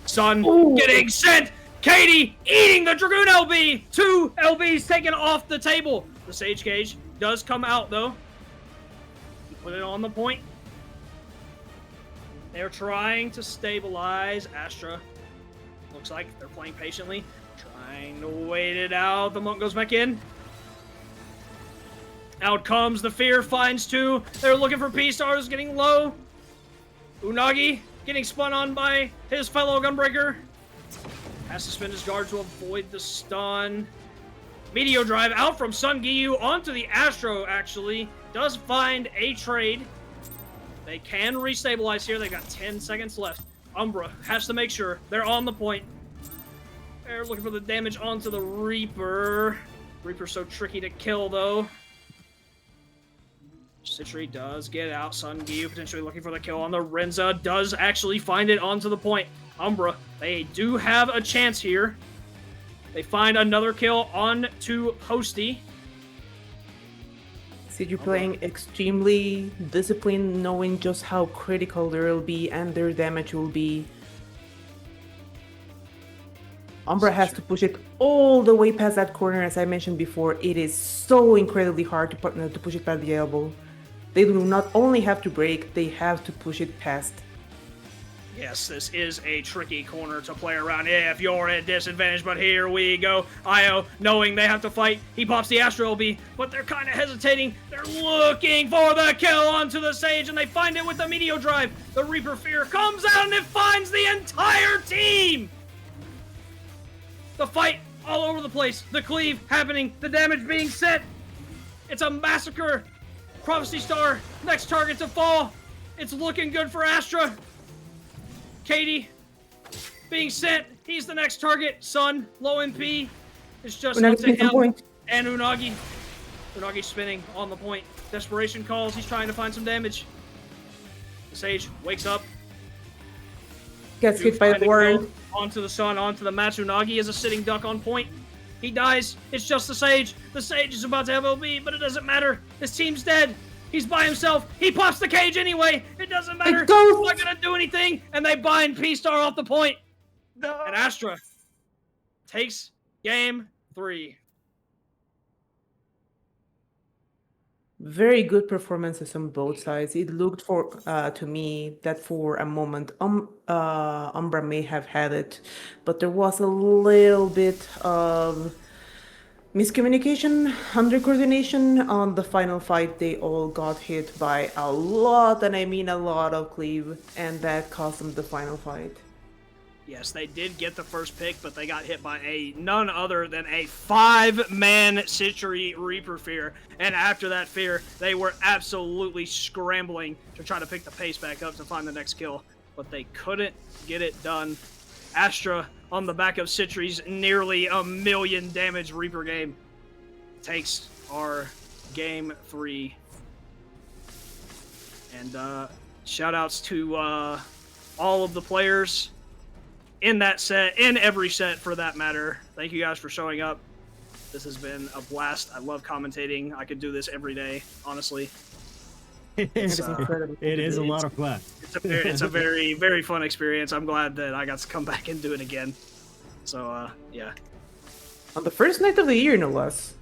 Sun getting sent. Katie eating the Dragoon LB. 2 LBs taken off the table. The Sage Cage does come out, though. Put it on the point. They're trying to stabilize Astra. Looks like they're playing patiently. Trying to wait it out. The Monk goes back in. Out comes the Fear. Finds 2. They're looking for P-Stars getting low. Unagi getting spun on by his fellow Gunbreaker. Has to spin his guard to avoid the stun. Meteor Drive out from Sun Giyu onto the Astro, actually. Does find a trade. They can restabilize here. They got 10 seconds left. Umbra has to make sure they're on the point. They're looking for the damage onto the Reaper. Reaper's so tricky to kill, though. Citri does get out. Sun Giyu potentially looking for the kill on the Renza. Does actually find it onto the point. Umbra, they do have a chance here. They find another kill on to Posty. Citri playing extremely disciplined, knowing just how critical they will be and their damage will be. Umbra has to push it all the way past that corner, as I mentioned before. It is so incredibly hard to push it past the elbow. They do not only have to break, they have to push it past. Yes, this is a tricky corner to play around if you're at disadvantage, but here we go. Io, knowing they have to fight, he pops the Astro LB, but they're kind of hesitating. They're looking for the kill onto the Sage, and they find it with the Meteor Drive. The Reaper Fear comes out, and it finds the entire team! The fight all over the place. The cleave happening. The damage being set. It's a massacre. Prophecy Star, next target to fall. It's looking good for Astra. Katie being sent. He's the next target. Sun, low MP. It's just up to him. And Unagi. Unagi spinning on the point. Desperation calls. He's trying to find some damage. The Sage wakes up. Gets hit by a ward. Onto the Sun, onto the match. Unagi is a sitting duck on point. He dies. It's just the Sage. The Sage is about to have LB, but it doesn't matter. His team's dead. He's by himself. He pops the cage anyway. It doesn't matter. He's not going to do anything. And they bind P-Star off the point. No. And Astra takes game 3. Very good performances on both sides. It looked to me that for a moment Umbra may have had it, but there was a little bit of miscommunication, under coordination on the final fight. They all got hit by a lot, and I mean a lot of cleave, and that cost them the final fight. Yes, they did get the first pick, but they got hit by none other than a 5-man Citrus Reaper Fear. And after that fear, they were absolutely scrambling to try to pick the pace back up to find the next kill. But they couldn't get it done. Astra, on the back of Citrus' nearly 1 million damage Reaper game, takes our game 3. And shout-outs to all of the players in that set, in every set for that matter. Thank you guys for showing up. This has been a blast. I love commentating. I could do this every day, honestly. It is a lot of fun. It's a very, very fun experience. I'm glad that I got to come back and do it again. So, yeah. On the first night of the year, no less.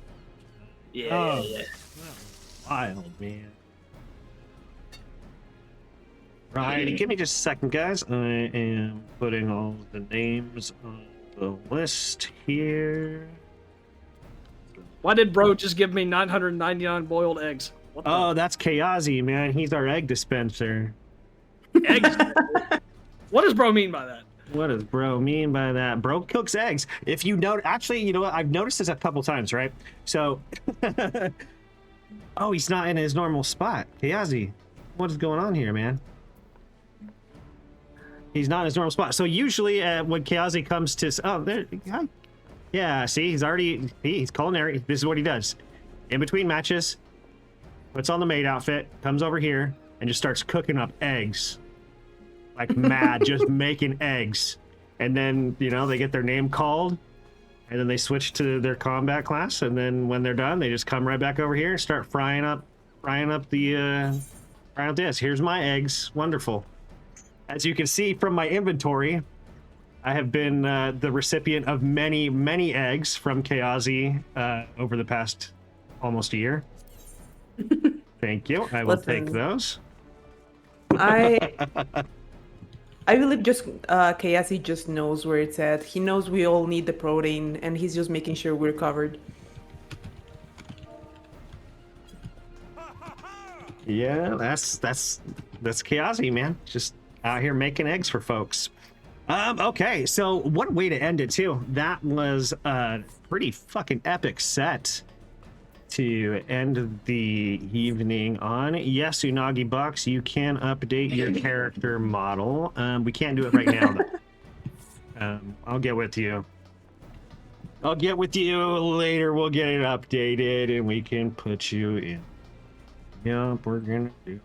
Yeah. Wild, man. Right, give me just a second, guys. I am putting all the names on the list here. Why did bro just give me 999 boiled eggs? What Oh, that's Kayazi, man. He's our egg dispenser. eggs? What does bro mean by that? What does bro mean by that? Bro cooks eggs. If you know, actually, you know what? I've noticed this a couple times, right? So, oh, he's not in his normal spot. Kayazi, what is going on here, man? He's not in his normal spot. So usually when Kayazi comes to... Oh, there... Yeah, see, he's culinary. This is what he does. In between matches, puts on the maid outfit, comes over here, and just starts cooking up eggs. Like mad, just making eggs. And then, you know, they get their name called, and then they switch to their combat class, and then when they're done, they just come right back over here and start frying up this. Here's my eggs. Wonderful. As you can see from my inventory, I have been the recipient of many, many eggs from Kayazi over the past almost a year. Thank you. I will take those. I believe just Kayazi just knows where it's at. He knows we all need the protein, and he's just making sure we're covered. Yeah, that's Kayazi, man. Just out here making eggs for folks. Okay, so what way to end it too. That was a pretty fucking epic set to end the evening on. Yes, Unagi Bucks, you can update your character model. We can't do it right now though. I'll get with you. I'll get with you later. We'll get it updated and we can put you in. Yup, we're gonna do it.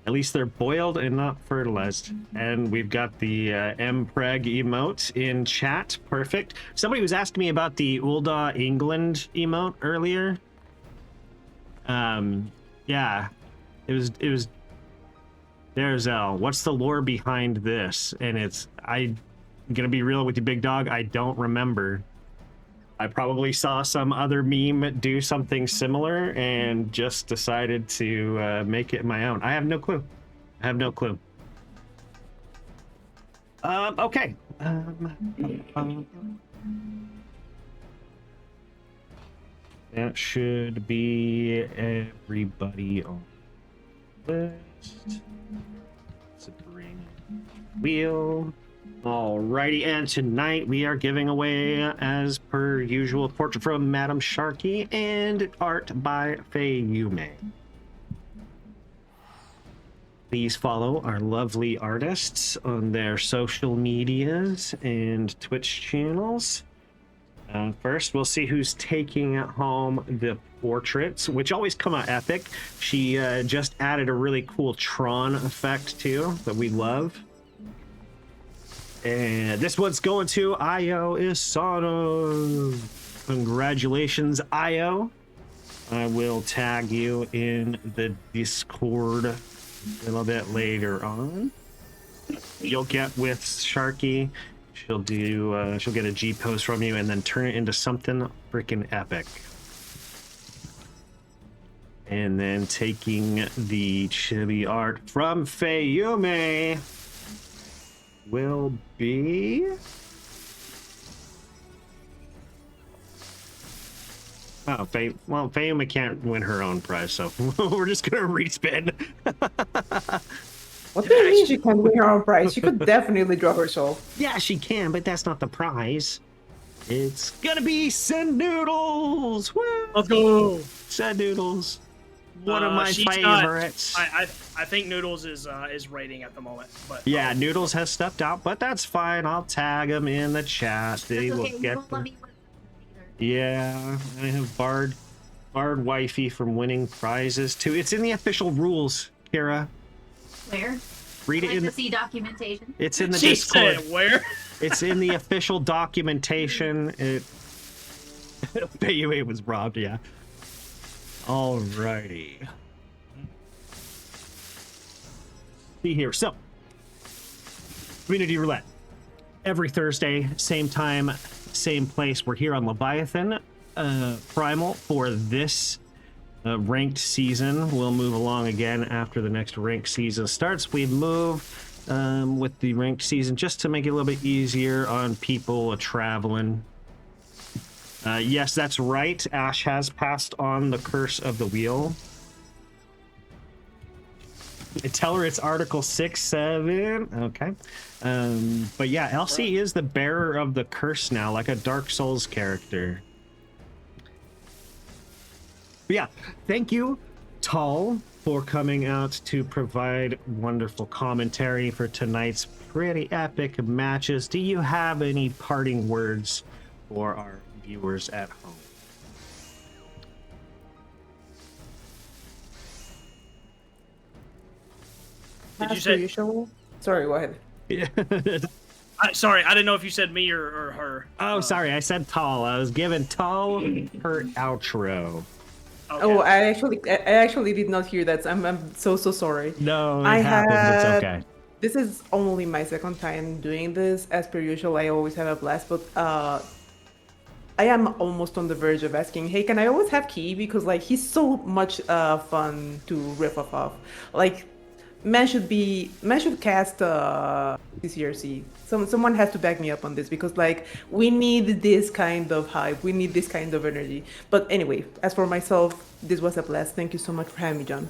At least they're boiled and not fertilized. And we've got the mpreg emote in chat. Perfect. Somebody was asking me about the Ulda England emote earlier. Yeah. It was there's what's the lore behind this? And I'm gonna be real with you, big dog. I don't remember. I probably saw some other meme do something similar and just decided to make it my own. I have no clue. Okay. That should be everybody on the list. Let's bring wheel. Alrighty, and tonight we are giving away, as per usual, portrait from Madame Sharky and art by Faye Yume. Please follow our lovely artists on their social medias and Twitch channels. First, we'll see who's taking home the portraits, which always come out epic. She just added a really cool Tron effect too that we love. And this one's going to Io Isano. Congratulations, Io. I will tag you in the Discord a little bit later on. You'll get with Sharky. She'll get a G pose from you and then turn it into something freaking epic. And then taking the chibi art from Fayume will be... Oh, Fayume can't win her own prize, so we're just gonna respin. What do you mean she can't win her own prize? She could definitely draw herself. Yeah, she can, but that's not the prize. It's gonna be Noodles. Woo! Let's go. Noodles. One of my She's favorites. I think Noodles is rating at the moment, but Yeah, Noodles has stepped out, but that's fine. I'll tag him in the chat. They will get the... Yeah, I have barred wifey from winning prizes too. It's in the official rules, Kira. Where? Read it in to see documentation. It's in the she Discord. said where? It's in the official documentation. It was robbed, yeah. Alrighty. See here. So, Community Roulette. Every Thursday, same time, same place. We're here on Leviathan Primal for this ranked season. We'll move along again after the next ranked season starts. We move with the ranked season just to make it a little bit easier on people traveling. Yes, that's right. Ash has passed on the curse of the wheel. Tell her it's Article 6, 7. Okay. But yeah, Elsie is the bearer of the curse now, like a Dark Souls character. But yeah, thank you, Tall, for coming out to provide wonderful commentary for tonight's pretty epic matches. Do you have any parting words for our viewers at home? Did you As say? per usual. Sorry, go ahead. Sorry, I didn't know if you said me or her. Oh, sorry, I said Tall. I was giving Tall her outro. Okay. Oh, I actually did not hear that. I'm so sorry. No, it happens. It's okay. This is only my second time doing this. As per usual, I always have a blast, but I am almost on the verge of asking, hey, can I always have Key? Because like he's so much fun to riff off of. Like, man should cast CCRC. Someone has to back me up on this because like we need this kind of hype, we need this kind of energy. But anyway, as for myself, this was a blast. Thank you so much for having me, John.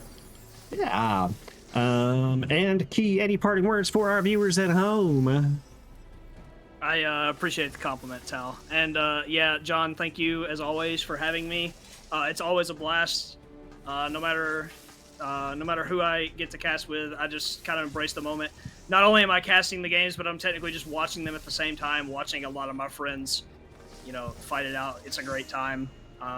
Yeah. And Key, any parting words for our viewers at home? I appreciate the compliment, Tal. And yeah, John, thank you as always for having me. It's always a blast. No matter who I get to cast with, I just kind of embrace the moment. Not only am I casting the games, but I'm technically just watching them at the same time, watching a lot of my friends, fight it out. It's a great time.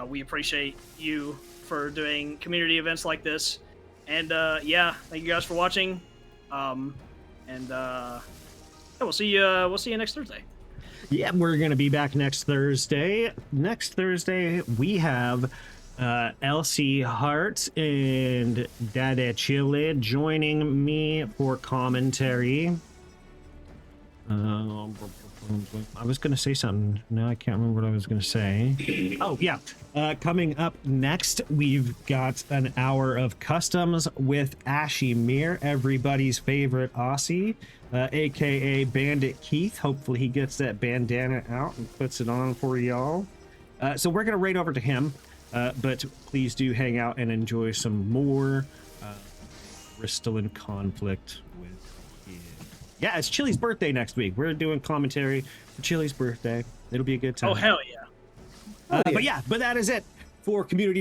We appreciate you for doing community events like this. And yeah, thank you guys for watching. Yeah, we'll see you next Thursday. Yeah, we're gonna be back next Thursday. Next Thursday we have Elsie Hart and Dada Chile joining me for commentary. I was gonna say something. Now I can't remember what I was gonna say. Oh yeah, coming up next, we've got an hour of customs with Ashy Mir, everybody's favorite Aussie, aka Bandit Keith. Hopefully he gets that bandana out and puts it on for y'all. So we're gonna raid over to him. But please do hang out and enjoy some more crystalline conflict with him. Yeah, it's Chili's birthday next week. We're doing commentary for Chili's birthday. It'll be a good time. Oh, hell yeah. But that is it for Community